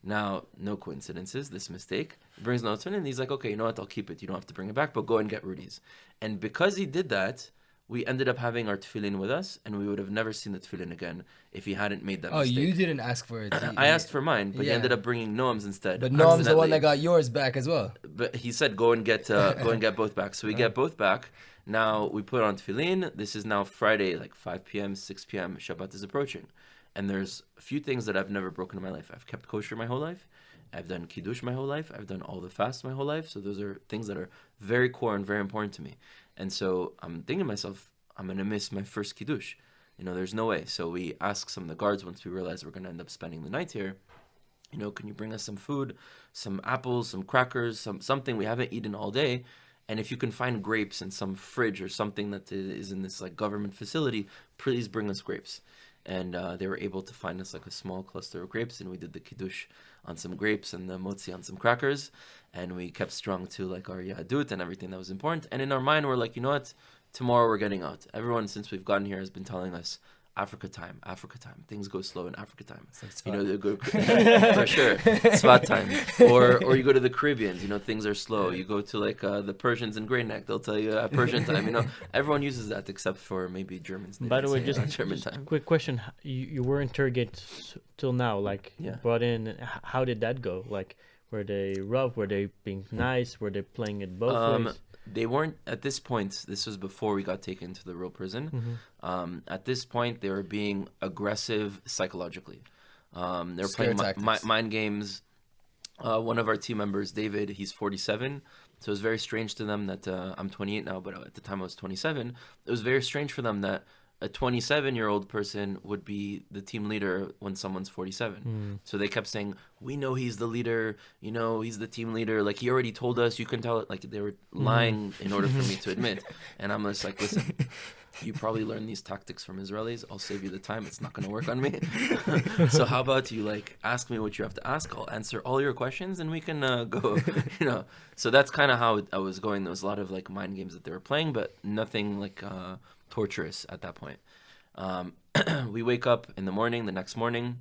Speaker 3: Now, no coincidences, this mistake. He brings Noam's tefillin, and he's like, okay, you know what, I'll keep it. You don't have to bring it back, but go and get Rudy's. And because he did that, we ended up having our tefillin with us, and we would have never seen the tefillin again if he hadn't made that mistake.
Speaker 2: Oh, you didn't ask for it.
Speaker 3: I asked for mine, but he ended up bringing Noam's instead.
Speaker 2: But Noam's the one that got yours back as well.
Speaker 3: But he said, go and get both back. So we get both back. Now we put on tefillin. This is now Friday, like 5 p.m., 6 p.m. Shabbat is approaching. And there's a few things that I've never broken in my life. I've kept kosher my whole life. I've done kiddush my whole life. I've done all the fasts my whole life. So those are things that are very core and very important to me. And so I'm thinking to myself, I'm going to miss my first kiddush. There's no way. So we ask some of the guards once we realize we're going to end up spending the night here, can you bring us some food, some apples, some crackers, something we haven't eaten all day? And if you can find grapes in some fridge or something that is in this like government facility, please bring us grapes. And they were able to find us like a small cluster of grapes, and we did the kiddush on some grapes and the motzi on some crackers, and we kept strong to like our yadut and everything that was important. And in our mind, we're like, you know what? Tomorrow we're getting out. Everyone since we've gotten here has been telling us Africa time. Things go slow in Africa time. They go for sure. Tzvat time. Or you go to the Caribbean. Things are slow. You go to like the Persians in Great Neck. They'll tell you Persian time. Everyone uses that except for maybe Germans.
Speaker 1: By the way, just
Speaker 3: German time.
Speaker 1: Quick question: you were interrogated till now, like brought in. How did that go? Like, were they rough? Were they being nice? Were they playing it both ways?
Speaker 3: They weren't at this point. This was before we got taken to the real prison. Mm-hmm. At this point, they were being aggressive psychologically. They were playing mind games. One of our team members, David, he's 47. So it was very strange to them that I'm 28 now, but at the time I was 27. It was very strange for them that a 27-year-old person would be the team leader when someone's 47. So they kept saying, we know he's the leader, he's the team leader. Like, he already told us, you can tell it. Like, they were lying in order for me to admit. And I'm just like, listen, you probably learned these tactics from Israelis. I'll save you the time. It's not going to work on me. So how about you, like, ask me what you have to ask. I'll answer all your questions and we can go, So that's kind of how I was going. There was a lot of, like, mind games that they were playing, but nothing, like, torturous at that point. We wake up in the morning, the next morning,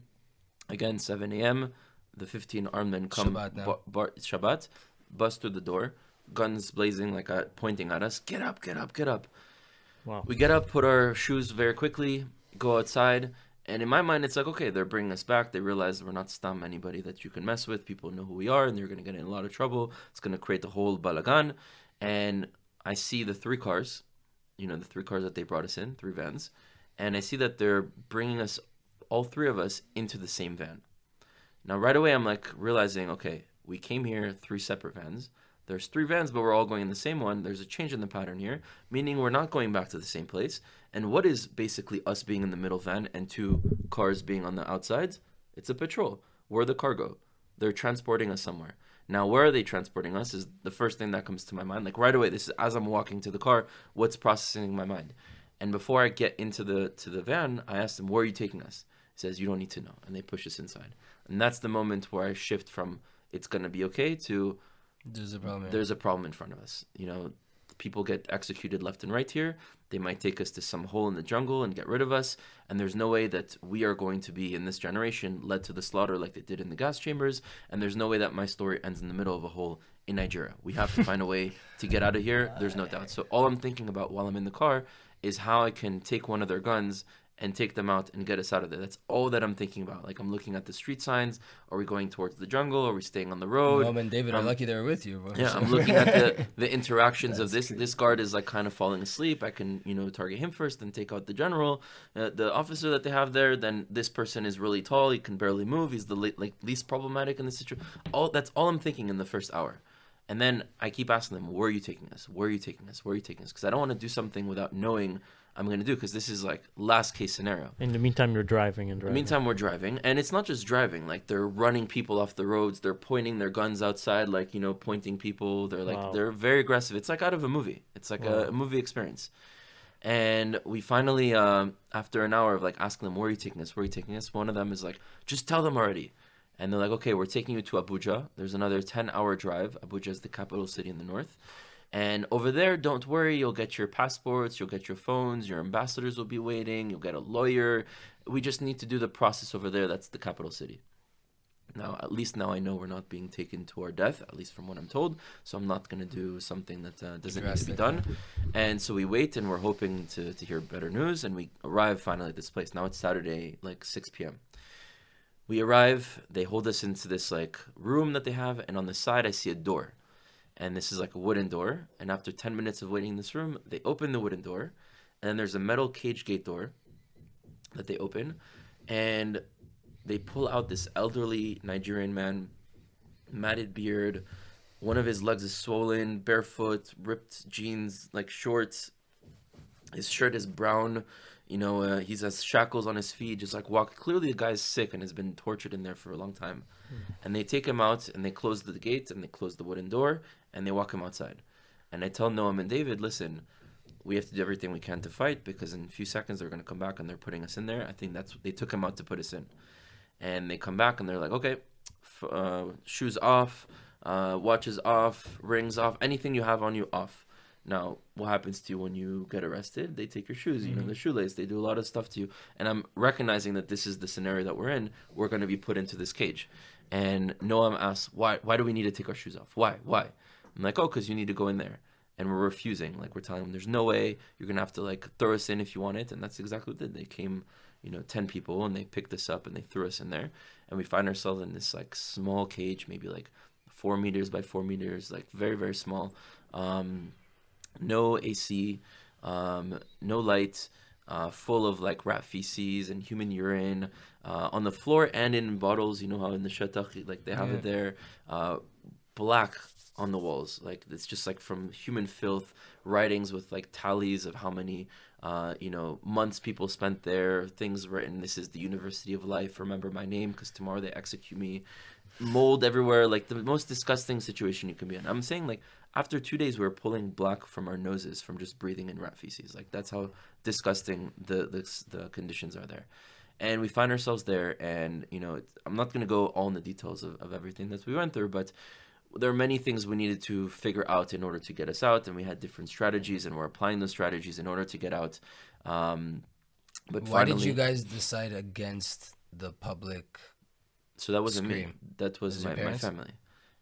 Speaker 3: again, 7 a.m., the 15 armed men come, Shabbat, bust through the door, guns blazing, like pointing at us, get up, get up, get up.
Speaker 1: Wow.
Speaker 3: We get up, put our shoes very quickly, go outside, and in my mind, it's like, okay, they're bringing us back. They realize we're not stam anybody that you can mess with. People know who we are, and they're going to get in a lot of trouble. It's going to create a whole balagan. And I see the 3 cars, the 3 cars that they brought us in, 3 vans, and I see that they're bringing us, all 3 of us, into the same van. Now, right away, I'm like realizing, okay, we came here 3 separate vans. There's 3 vans, but we're all going in the same one. There's a change in the pattern here, meaning we're not going back to the same place. And what is basically us being in the middle van and 2 cars being on the outsides? It's a patrol. We're the cargo. They're transporting us somewhere. Now, where are they transporting us is the first thing that comes to my mind. Like right away, this is as I'm walking to the car, what's processing my mind? And before I get into the van, I asked them, where are you taking us? He says, you don't need to know. And they push us inside. And that's the moment where I shift from it's going to be okay to there's a problem in front of us. People get executed left and right here. They might take us to some hole in the jungle and get rid of us. And there's no way that we are going to be, in this generation, led to the slaughter like they did in the gas chambers. And there's no way that my story ends in the middle of a hole in Nigeria. We have to find a way to get out of here. There's no doubt. So all I'm thinking about while I'm in the car is how I can take one of their guns and take them out and get us out of there. That's all that I'm thinking about. Like, I'm looking at the street signs. Are we going towards the jungle? Are we staying on the road?
Speaker 2: Mom and David are lucky they were with you, bro.
Speaker 3: Yeah, I'm looking at the interactions of this. This guard is like kind of falling asleep. I can, target him first, then take out the general. The officer that they have there, then this person is really tall. He can barely move. He's the least problematic in the situation. That's all I'm thinking in the first hour. And then I keep asking them, where are you taking us? Where are you taking us? Where are you taking us? Because I don't want to do something without knowing I'm going to do, because this is like last case scenario.
Speaker 1: In the meantime, you're driving and
Speaker 3: In the
Speaker 1: driving.
Speaker 3: meantime, we're driving, and it's not just driving. Like, they're running people off the roads. They're pointing their guns outside, like, you know, pointing people. They're like,
Speaker 1: Wow.
Speaker 3: they're very aggressive. It's like out of a movie. It's like a movie experience. And we finally, after an hour of like asking them, where are you taking us? Where are you taking us? One of them is like, just tell them already. And they're like, okay, we're taking you to Abuja. There's another 10-hour drive. Abuja is the capital city in the north. And over there, don't worry, you'll get your passports, you'll get your phones, your ambassadors will be waiting, you'll get a lawyer. We just need to do the process over there. That's the capital city. Now, at least now I know we're not being taken to our death, at least from what I'm told. So I'm not going to do something that doesn't need to be done. And so we wait, and we're hoping to hear better news. And we arrive finally at this place. Now it's Saturday, like 6 p.m. We arrive, they hold us into this like room that they have. And on the side, I see a door. And this is like a wooden door. And after 10 minutes of waiting in this room, they open the wooden door. And then there's a metal cage gate door that they open. And they pull out this elderly Nigerian man, matted beard. One of his legs is swollen, barefoot, ripped jeans, like shorts. His shirt is brown. You know, he has shackles on his feet, just like walk. Clearly, the guy's sick and has been tortured in there for a long time. And they take him out, and they close the gate, and they close the wooden door, and they walk him outside. And I tell Noam and David, listen, we have to do everything we can to fight, because in a few seconds they're going to come back and they're putting us in there. I think that's they took him out to put us in. And they come back and they're like, okay, shoes off, watches off, rings off, anything you have on you off. Now, what happens to you when you get arrested? They take your shoes, you know, the shoelace. They do a lot of stuff to you. And I'm recognizing that this is the scenario that we're in. We're going to be put into this cage. And Noam asks, why do we need to take our shoes off? Why? I'm like, oh, because you need to go in there. And we're refusing. Like, we're telling them, there's no way. You're going to have to, like, throw us in if you want it. And that's exactly what they did. They came, 10 people, and they picked us up, and they threw us in there. And we find ourselves in this, like, small cage, maybe, like, 4 meters by 4 meters, like, very, very small. No AC, no light, full of like rat feces and human urine on the floor and in bottles. You know how in the shatach, like they have it there, black on the walls. Like it's just like from human filth, writings with like tallies of how many months people spent there, things written, this is the University of Life, remember my name because tomorrow they execute me. Mold everywhere, like the most disgusting situation you can be in. I'm saying, like, after 2 days we were pulling black from our noses from just breathing in rat feces. Like that's how disgusting the conditions are there. And we find ourselves there, and I'm not going to go all in the details of everything that we went through, but there are many things we needed to figure out in order to get us out, and we had different strategies, and we're applying those strategies in order to get out. But
Speaker 2: why did you guys decide against the public?
Speaker 3: So that wasn't me.
Speaker 2: Scream?
Speaker 3: That was my family.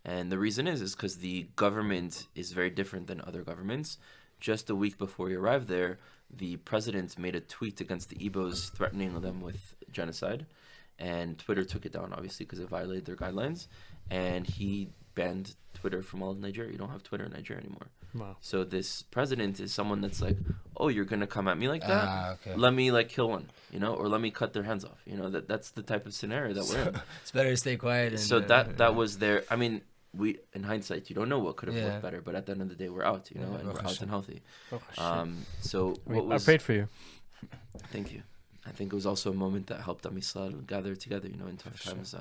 Speaker 3: And the reason is because the government is very different than other governments. Just a week before we arrived there, the president made a tweet against the Igbos threatening them with genocide. And Twitter took it down, obviously, because it violated their guidelines. And he banned Twitter from all of Nigeria. You don't have Twitter in Nigeria anymore.
Speaker 1: Wow.
Speaker 3: So this president is someone that's like, oh, you're going to come at me like that?
Speaker 2: Okay.
Speaker 3: Let me like kill one, or let me cut their hands off. That's the type of scenario that we're in.
Speaker 2: It's better to stay quiet.
Speaker 3: So that was their, I mean, we, in hindsight, you don't know what could have worked better, but at the end of the day, we're out, and we're out and healthy. So what was...
Speaker 1: I prayed for you.
Speaker 3: Thank you. I think it was also a moment that helped Am Yisrael gather together, in tough times.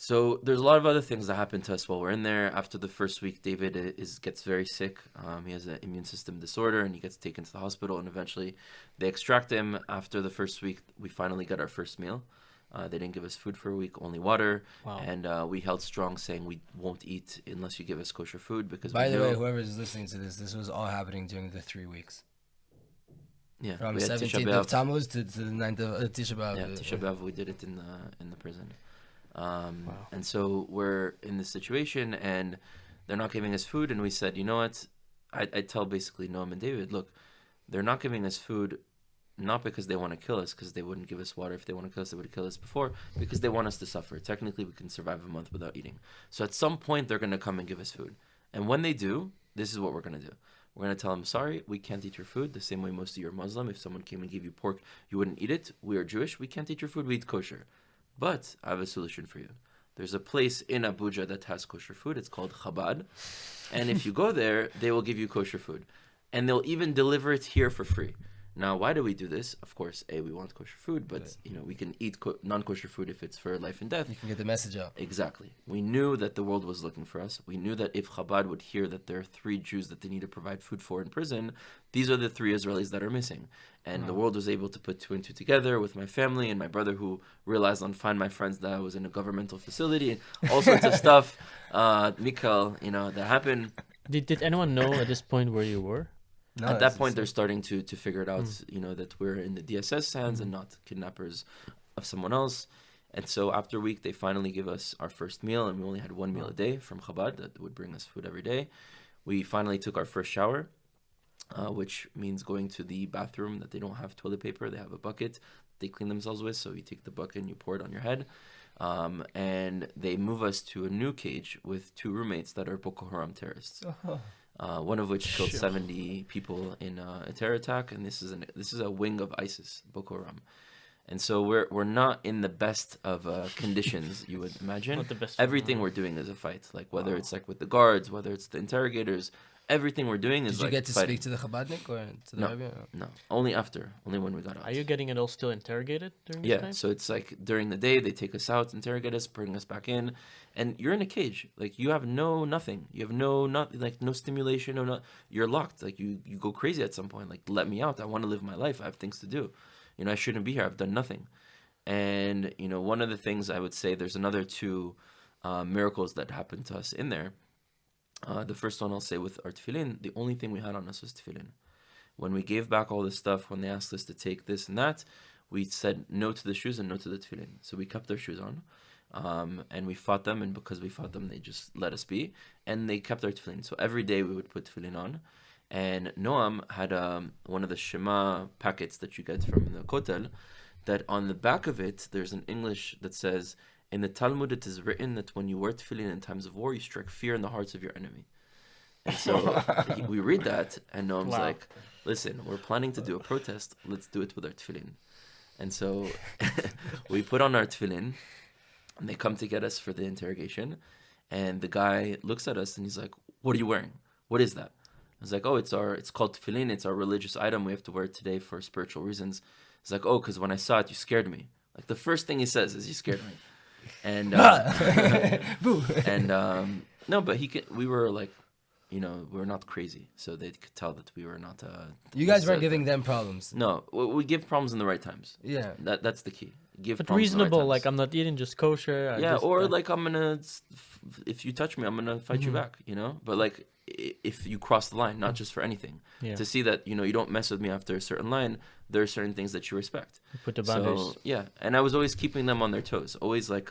Speaker 3: So there's a lot of other things that happened to us while we're in there. After the first week, David gets very sick. He has an immune system disorder, and he gets taken to the hospital, and eventually they extract him. After the first week, we finally got our first meal. They didn't give us food for a week, only water.
Speaker 1: Wow.
Speaker 3: And we held strong, saying we won't eat unless you give us kosher food. Because
Speaker 2: by the way, whoever is listening to this was all happening during the 3 weeks.
Speaker 3: Yeah,
Speaker 2: from 17th of Tammuz to the 9th of Tisha B'Av.
Speaker 3: Yeah, Tisha B'Av, we did it in the prison. And so we're in this situation, and they're not giving us food, and we said, you know what? I tell basically Noam and David, look, they're not giving us food not because they want to kill us, because they wouldn't give us water. If they want to kill us, they would have killed us before, because they want us to suffer. Technically, we can survive a month without eating. So at some point, they're going to come and give us food. And when they do, this is what we're going to do. We're going to tell them, sorry, we can't eat your food, the same way most of you are Muslim. If someone came and gave you pork, you wouldn't eat it. We are Jewish. We can't eat your food. We eat kosher. But I have a solution for you. there's a place in Abuja that has kosher food. It's called Chabad. And if you go there, they will give you kosher food. And they'll even deliver it here for free. Now, why do we do this? Of course, we want kosher food, but we can eat non-kosher food if it's for life and death.
Speaker 2: You can get the message out.
Speaker 3: Exactly. We knew that the world was looking for us. We knew that if Chabad would hear that there are 3 Jews that they need to provide food for in prison, these are the 3 Israelis that are missing. And the world was able to put 2 and 2 together with my family and my brother, who realized on Find My Friends that I was in a governmental facility and all sorts of stuff. Mikhail, that happened.
Speaker 1: Did anyone know at this point where you were?
Speaker 2: No,
Speaker 3: At that point, they're starting to figure it out, that we're in the DSS hands and not kidnappers of someone else. And so after a week, they finally give us our first meal, and we only had 1 meal a day from Chabad that would bring us food every day. We finally took our first shower, which means going to the bathroom that they don't have toilet paper. They have a bucket they clean themselves with, so you take the bucket and you pour it on your head. And they move us to a new cage with 2 roommates that are Boko Haram terrorists. One of which killed 70 people in a terror attack, and this is a wing of ISIS, Boko Haram. And so we're not in the best of conditions, you would imagine.
Speaker 1: Not the best.
Speaker 3: Everything we're doing is a fight, like whether it's like with the guards, whether it's the interrogators. Everything we're doing is
Speaker 2: Did you
Speaker 3: like
Speaker 2: get to
Speaker 3: fighting.
Speaker 2: speak to the Chabadnik or to the Rabbi?
Speaker 3: No, only when we got out.
Speaker 1: Are you getting it all still interrogated during this
Speaker 3: Yeah,
Speaker 1: time?
Speaker 3: so it's like during the day they take us out, interrogate us, bring us back in, and you're in a cage. Like you have nothing. You have no stimulation, you're locked. Like you go crazy at some point. Like let me out. I want to live my life. I have things to do. I shouldn't be here. I've done nothing. And one of the things I would say, there's another 2 miracles that happened to us in there. The first one I'll say with our tefillin, the only thing we had on us was tefillin. When we gave back all this stuff, when they asked us to take this and that, we said no to the shoes and no to the tefillin. So we kept their shoes on, and we fought them, and because we fought them, they just let us be, and they kept our tefillin. So every day we would put tefillin on, and Noam had one of the Shema packets that you get from the Kotel, that on the back of it, there's an English that says, in the Talmud, it is written that when you wear tefillin in times of war, you strike fear in the hearts of your enemy. And so we read that, and Noam's like, listen, we're planning to do a protest. Let's do it with our tefillin. And so we put on our tefillin, and they come to get us for the interrogation. And the guy looks at us, and he's like, what are you wearing? What is that? I was like, it's called tefillin. It's our religious item. We have to wear it today for spiritual reasons. He's like, because when I saw it, you scared me. Like the first thing he says is, you scared me. And no, but we were like, we were not crazy, so they could tell that we were not.
Speaker 2: You guys weren't giving them problems.
Speaker 3: No, we give problems in the right times.
Speaker 2: Yeah,
Speaker 3: that's the key. Give
Speaker 1: But
Speaker 3: problems in the right
Speaker 1: reasonable,
Speaker 3: times.
Speaker 1: like I'm not eating just kosher.
Speaker 3: Like I'm gonna, if you touch me, I'm gonna fight you back. But like if you cross the line, not just for anything, to see that you don't mess with me after a certain line. There are certain things that you respect.
Speaker 1: You put the boundaries.
Speaker 3: So, yeah, and I was always keeping them on their toes, always like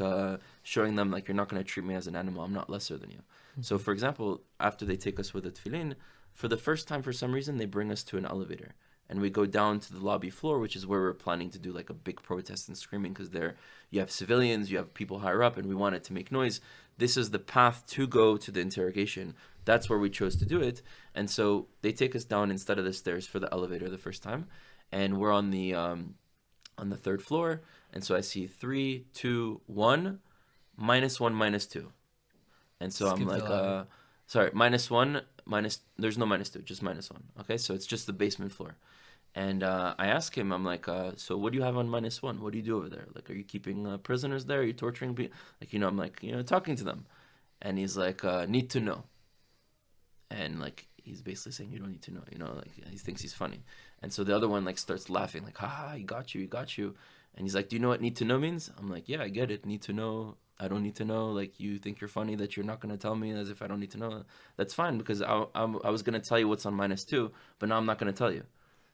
Speaker 3: showing them like you're not going to treat me as an animal. I'm not lesser than you. Mm-hmm. So, for example, after they take us with the tefillin, for the first time, for some reason, they bring us to an elevator, and we go down to the lobby floor, which is where we're planning to do like a big protest and screaming, because there you have civilians, you have people higher up, and we wanted to make noise. This is the path to go to the interrogation. That's where we chose to do it, and so they take us down instead of the stairs for the elevator the first time. And we're on the 3rd floor, and so I see 3, 2, 1, -1, -2, and so I'm like, -1, there's no -2, just -1. Okay, so it's just the basement floor, and I ask him, I'm like, so what do you have on -1? What do you do over there? Like, are you keeping prisoners there? Are you torturing people? Like, I'm like, talking to them, and he's like, need to know, and like. He's basically saying you don't need to know, like he thinks he's funny. And so the other one like starts laughing, like, ha, he got you. And he's like, do you know what need to know means? I'm like, yeah, I get it. Need to know. I don't need to know. Like, you think you're funny that you're not going to tell me as if I don't need to know. That's fine, because I was going to tell you what's on -2, but now I'm not going to tell you.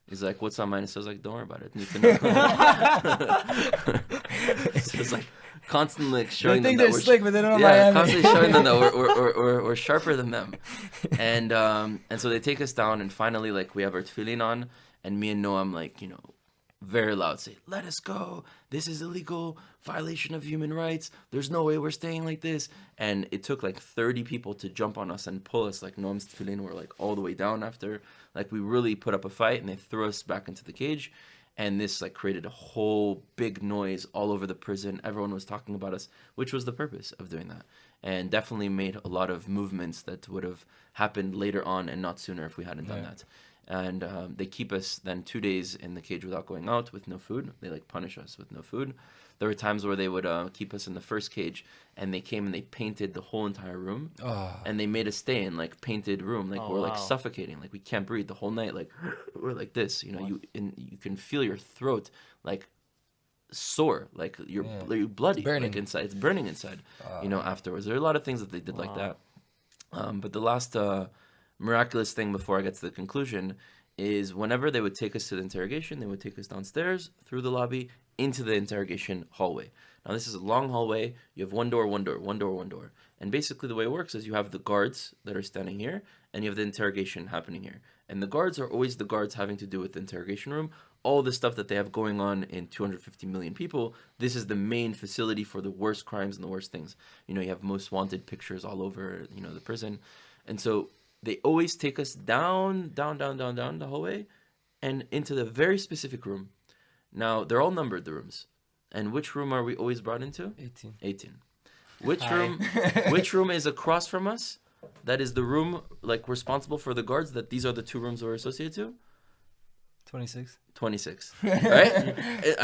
Speaker 3: He's like, what's on -2? I was like, don't worry about it. Need to know. So it's like constantly like showing them that we're
Speaker 2: slick, but they don't know Miami.
Speaker 3: Constantly showing them that we're sharper than them. And so they take us down, and finally like we have our tefillin on, and me and Noam like, very loud say, let us go. This is illegal, violation of human rights. There's no way we're staying like this. And it took like 30 people to jump on us and pull us. Like Noam's tefillin were like all the way down after. Like we really put up a fight, and they threw us back into the cage. And this like created a whole big noise all over the prison. Everyone was talking about us, which was the purpose of doing that. And definitely made a lot of movements that would have happened later on and not sooner if we hadn't done that. And they keep us then 2 days in the cage without going out, with no food. They like punish us with no food. There were times where they would keep us in the first cage, and they came and they painted the whole entire room. And they made us stay in like painted room, like we're like suffocating, like we can't breathe the whole night, like we're like this, you know. You can feel your throat like sore, like you're bloody, like inside, it's burning inside, you know. Afterwards, there are a lot of things that they did like that. But the last miraculous thing before I get to the conclusion is whenever they would take us to the interrogation, they would take us downstairs through the lobby into the interrogation hallway. Now this is a long hallway. You have one door, one door, one door, one door. And basically the way it works is you have the guards that are standing here, and you have the interrogation happening here. And the guards are always the guards having to do with the interrogation room. All the stuff that they have going on in 250 million people, this is the main facility for the worst crimes and the worst things. You know, you have most wanted pictures all over, you know, the prison. And so they always take us down the hallway and into the very specific room. Now, they're all numbered, the rooms. And which room are we always brought into? 18. Which room is across from us? That is the room, like, responsible for the guards, that these are the two rooms we're associated to?
Speaker 2: 26.
Speaker 3: 26, right?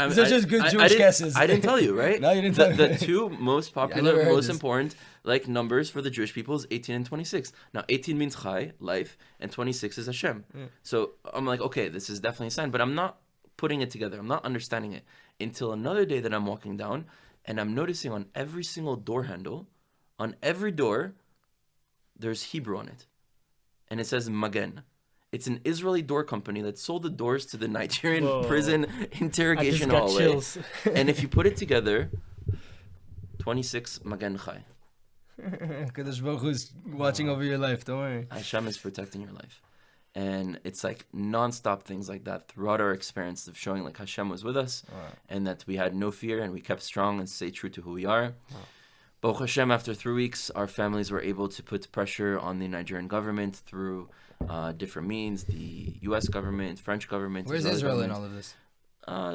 Speaker 2: These are just good Jewish guesses.
Speaker 3: I didn't tell you, right?
Speaker 2: No, you didn't tell me.
Speaker 3: The two most popular, most
Speaker 2: this.
Speaker 3: important, like, numbers for the Jewish people is 18 and 26. Now, 18 means Chai, life, and 26 is Hashem. So I'm like, okay, this is definitely a sign, but I'm not putting it together. I'm not understanding it until another day that I'm walking down, and I'm noticing on every single door handle, on every door, there's Hebrew on it. And it says Magen. It's an Israeli door company that sold the doors to the Nigerian prison interrogation hallway. And if you put it together, 26 Magen Chai.
Speaker 2: Kadosh Baruch Hu is watching over your life, don't worry.
Speaker 3: Hashem is protecting your life. And it's like non-stop things like that throughout our experience of showing like Hashem was with us, and that we had no fear and we kept strong and stayed true to who we are. Baruch Hashem, after 3 weeks, our families were able to put pressure on the Nigerian government through different means, the U.S. government, French government.
Speaker 2: Where's Israel in all of this?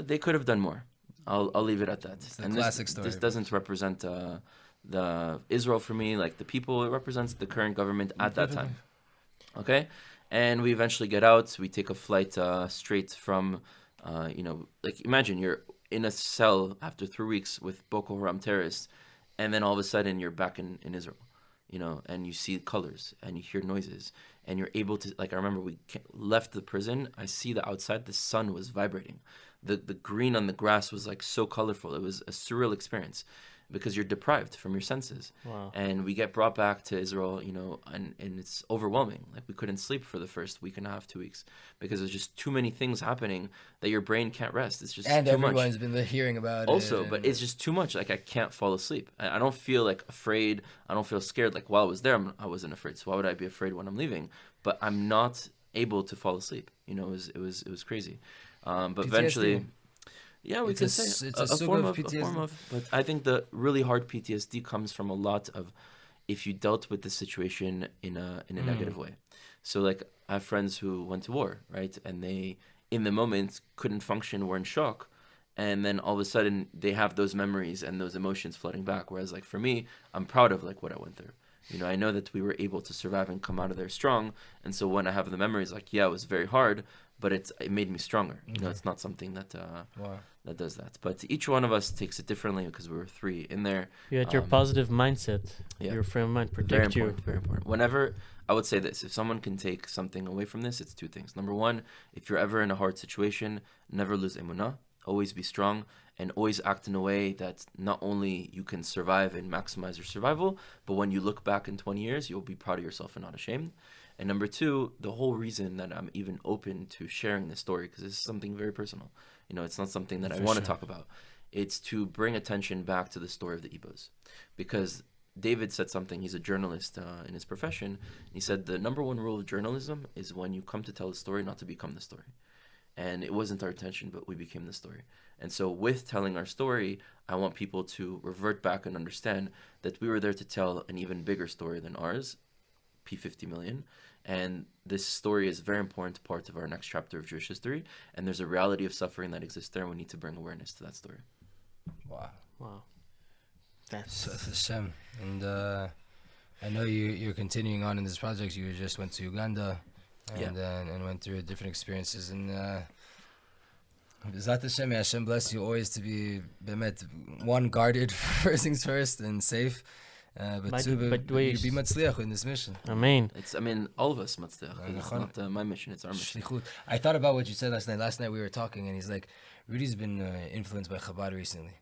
Speaker 3: They could have done more. I'll leave it at that.
Speaker 2: It's the classic story.
Speaker 3: This doesn't represent the Israel for me, like the people. It represents the current government at that time. Okay? And we eventually get out. We take a flight straight from, like imagine you're in a cell after 3 weeks with Boko Haram terrorists, and then all of a sudden you're back in Israel, and you see colors and you hear noises and you're able to, like, I remember we left the prison. I see the outside, the sun was vibrating. The green on the grass was like so colorful. It was a surreal experience because you're deprived from your senses.
Speaker 1: Wow.
Speaker 3: And we get brought back to Israel, and it's overwhelming. Like we couldn't sleep for the first week and a half, 2 weeks, because there's just too many things happening that your brain can't rest. It's just
Speaker 2: and
Speaker 3: too much.
Speaker 2: Everyone's been hearing about
Speaker 3: also,
Speaker 2: it.
Speaker 3: But it's just too much. Like I can't fall asleep. I don't feel like afraid. I don't feel scared. Like while I was there, I wasn't afraid. So why would I be afraid when I'm leaving? But I'm not able to fall asleep. It was crazy. But
Speaker 2: PTSD.
Speaker 3: Eventually. Yeah, we could say
Speaker 2: it's a
Speaker 3: form
Speaker 2: of
Speaker 3: of
Speaker 2: PTSD.
Speaker 3: a form of. But I think the really hard PTSD comes from a lot of, if you dealt with the situation in a negative way. So like I have friends who went to war, right, and they in the moment couldn't function, were in shock, and then all of a sudden they have those memories and those emotions flooding back. Whereas like for me, I'm proud of like what I went through. I know that we were able to survive and come out of there strong. And so when I have the memories, like, yeah, it was very hard, but it made me stronger. It's not something that that does that. But each one of us takes it differently because we were 3 in there.
Speaker 1: You had your positive mindset.
Speaker 3: Yeah.
Speaker 1: Your frame of mind protect
Speaker 3: Very
Speaker 1: you.
Speaker 3: important, very important. Whenever, I would say this, if someone can take something away from this, it's 2 things. Number 1, if you're ever in a hard situation, never lose emunah. Always be strong and always act in a way that not only you can survive and maximize your survival, but when you look back in 20 years, you'll be proud of yourself and not ashamed. And number 2, the whole reason that I'm even open to sharing this story, because this is something very personal. It's not something that I want to talk about. It's to bring attention back to the story of the Igbos. Because David said something, he's a journalist in his profession. He said the number 1 rule of journalism is when you come to tell a story, not to become the story. And it wasn't our intention, but we became the story. And so with telling our story, I want people to revert back and understand that we were there to tell an even bigger story than ours, P50 million, And this story is a very important part of our next chapter of Jewish history. And there's a reality of suffering that exists there, and we need to bring awareness to that story.
Speaker 2: Wow.
Speaker 1: That's
Speaker 2: So, Hashem. And I know you're continuing on in this project. You just went to Uganda and went through different experiences. And B'ezrat Hashem, may Hashem bless you always to be one, guarded first things first and safe. But two, you be matzliach in this mission.
Speaker 1: Amen.
Speaker 3: All of us matzliach. It's not my mission, it's our mission.
Speaker 2: I thought about what you said last night. Last night we were talking, and he's like, Rudy's been influenced by Chabad recently.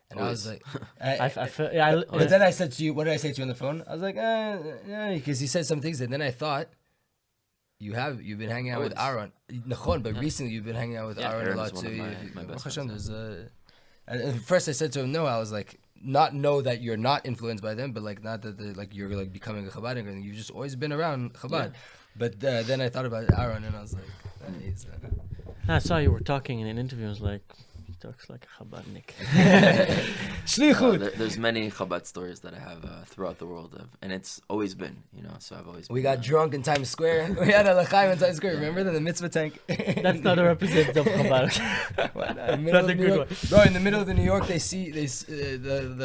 Speaker 2: And
Speaker 3: Always.
Speaker 2: I was like, but then I said to you, what did I say to you on the phone? I was like, yeah, because he said some things, and then I thought, you've been hanging out with Aaron, but recently you've been hanging out with Aaron a lot too.
Speaker 3: My best friends.
Speaker 2: And first I said to him, no, I was like, not know that you're not influenced by them, but like not that like you're like becoming a Chabad, and you've just always been around Chabad. Yeah. But then I thought about Aaron, and I was like, he's.
Speaker 1: I saw you were talking in an interview. I was like, he talks like a Chabadnik.
Speaker 3: There's many Chabad stories that I have throughout the world, and it's always been, so I've always been.
Speaker 2: We got drunk in Times Square. We had a l'chaim in Times Square. Remember the mitzvah tank?
Speaker 1: That's not a representative of Chabad.
Speaker 2: That's a good one. Bro, in the middle of New York, the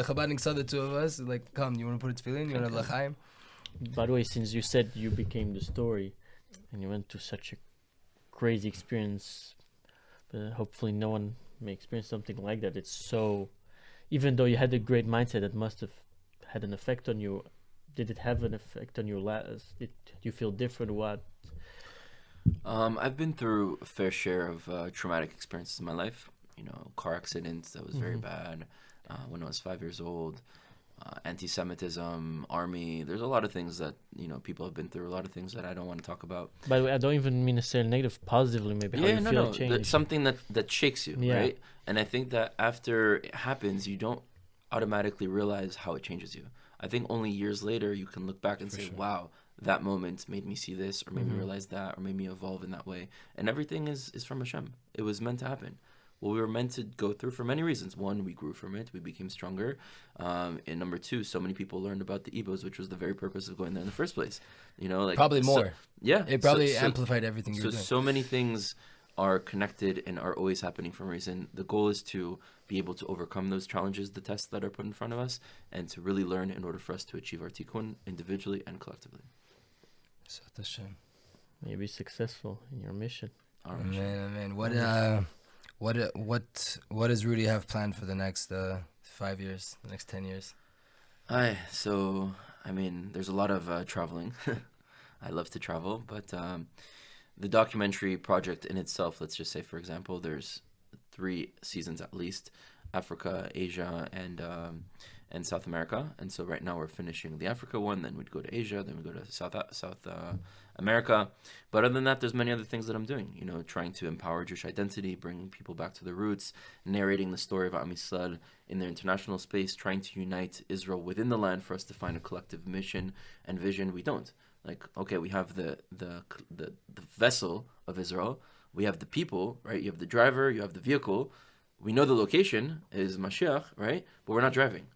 Speaker 2: Chabadnik saw the two of us. Like, come, you want to put a tefillin? You want a l'chaim?
Speaker 1: By the way, since you said you became the story, and you went to such a crazy experience, but hopefully no one may experience something like that. It's so, even though you had a great mindset, it must have had an effect on you. Did it have an effect on your last? Did you feel different? What?
Speaker 3: I've been through a fair share of traumatic experiences in my life. Car accidents that was very bad when I was 5 years old. Anti-Semitism, army. There's a lot of things that people have been through. A lot of things that I don't want to talk about.
Speaker 1: By the way, I don't even mean to say negative, positively. Maybe how you feel changed.
Speaker 3: Something that shakes you, right? And I think that after it happens, you don't automatically realize how it changes you. I think only years later you can look back and say, "Wow, that moment made me see this, or made me realize that, or made me evolve in that way." And everything is from Hashem. It was meant to happen. What we were meant to go through for many reasons. One, we grew from it. We became stronger. And number two, so many people learned about the Ebos, which was the very purpose of going there in the first place.
Speaker 2: Probably more. It probably
Speaker 3: so
Speaker 2: amplified everything you were doing.
Speaker 3: So many things are connected and are always happening for a reason. The goal is to be able to overcome those challenges, the tests that are put in front of us, and to really learn in order for us to achieve our tikkun individually and collectively.
Speaker 1: May you be successful in your mission.
Speaker 2: Man. What does Rudy have planned for the next 5 years, the next 10 years?
Speaker 3: There's a lot of traveling. I love to travel, but the documentary project in itself, let's just say, for example, there's 3 seasons at least: Africa, Asia, and South America. And so right now we're finishing the Africa one, then we'd go to Asia, then we go to South America. But other than that, there's many other things that I'm doing, trying to empower Jewish identity, bringing people back to their roots, narrating the story of Am Yisrael in their international space, trying to unite Israel within the land for us to find a collective mission and vision. We don't. We have the vessel of Israel, we have the people, right? You have the driver, you have the vehicle. We know the location is Mashiach, right? But we're not driving.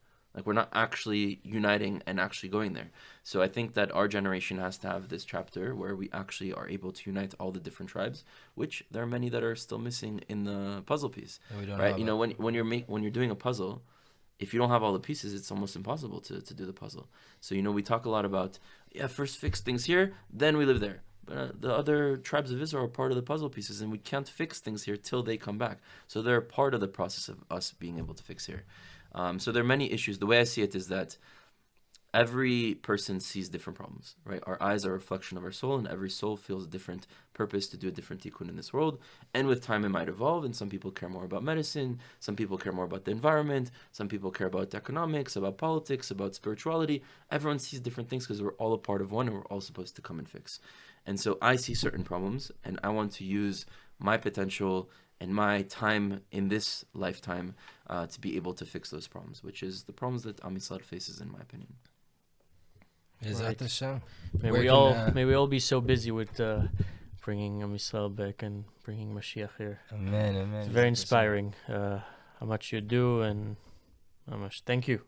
Speaker 3: We're not actually uniting and actually going there. So I think that our generation has to have this chapter where we actually are able to unite all the different tribes, which there are many that are still missing in the puzzle piece, right? When you're doing a puzzle, if you don't have all the pieces, it's almost impossible to do the puzzle. So we talk a lot about first fix things here, then we live there. But the other tribes of Israel are part of the puzzle pieces, and we can't fix things here till they come back. So they're part of the process of us being able to fix here. So there are many issues. The way I see it is that every person sees different problems, right? Our eyes are a reflection of our soul, and every soul feels a different purpose to do a different tikkun in this world. And with time, it might evolve, and some people care more about medicine, some people care more about the environment, some people care about economics, about politics, about spirituality. Everyone sees different things because we're all a part of one, and we're all supposed to come and fix. And so I see certain problems, and I want to use my potential and my time in this lifetime to be able to fix those problems, which is the problems that Am Yisrael faces, in my opinion.
Speaker 2: Is that the show?
Speaker 1: May we all be so busy with bringing Am Yisrael back and bringing Mashiach here.
Speaker 2: Amen.
Speaker 1: It's very inspiring how much you do, and how much. Thank you.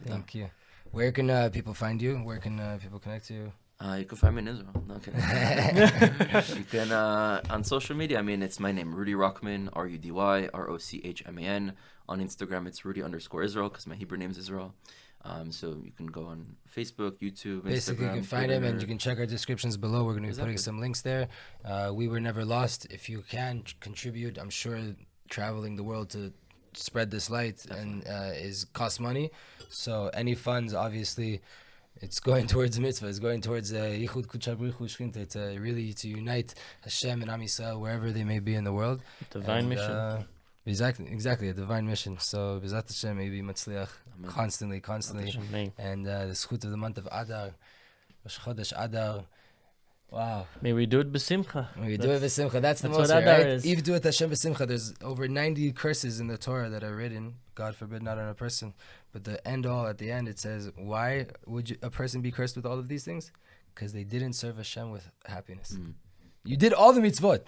Speaker 2: Thank you. Where can people find you? Where can people connect to you?
Speaker 3: You can find me in Israel. No, okay. You can on social media. I mean, it's my name, Rudy Rochman, RudyRochman. On Instagram, it's Rudy_Israel because my Hebrew name is Israel. So you can go on Facebook, YouTube,
Speaker 2: Basically,
Speaker 3: Instagram,
Speaker 2: you can find
Speaker 3: Twitter.
Speaker 2: him, and you can check our descriptions below. We're going to be putting some links there. We were never lost. If you can contribute, I'm sure traveling the world to spread this light and costs money. So any funds, obviously, it's going towards mitzvah. It's going towards yichud kudsha b'richu shchinta, to really to unite Hashem and Am Yisrael wherever they may be in the world.
Speaker 1: Divine mission.
Speaker 2: Exactly, a divine mission. So B'ezrat Hashem, may be matzliach constantly,
Speaker 1: Amen.
Speaker 2: and the schut of the month of Adar, Rosh Chodesh Adar. Wow.
Speaker 1: May we do it b'simcha.
Speaker 2: We do it b'simcha. That's the
Speaker 1: that's
Speaker 2: most,
Speaker 1: what Adar
Speaker 2: right?
Speaker 1: is.
Speaker 2: If do it Hashem b'simcha. There's over 90 curses in the Torah that are written. God forbid, not on a person. But the end all, at the end, it says, why would a person be cursed with all of these things? Because they didn't serve Hashem with happiness. You did all the mitzvot.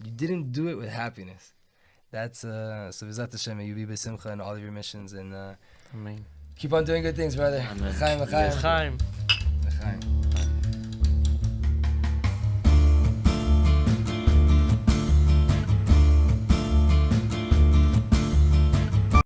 Speaker 2: You didn't do it with happiness. That's so B'ezrat Hashem, may you be b'simcha in all of your missions, and
Speaker 1: Amen.
Speaker 2: keep on doing good things, brother.
Speaker 1: Amen.
Speaker 2: L'chaim, l'chaim.
Speaker 1: L'chaim.
Speaker 2: L'chaim.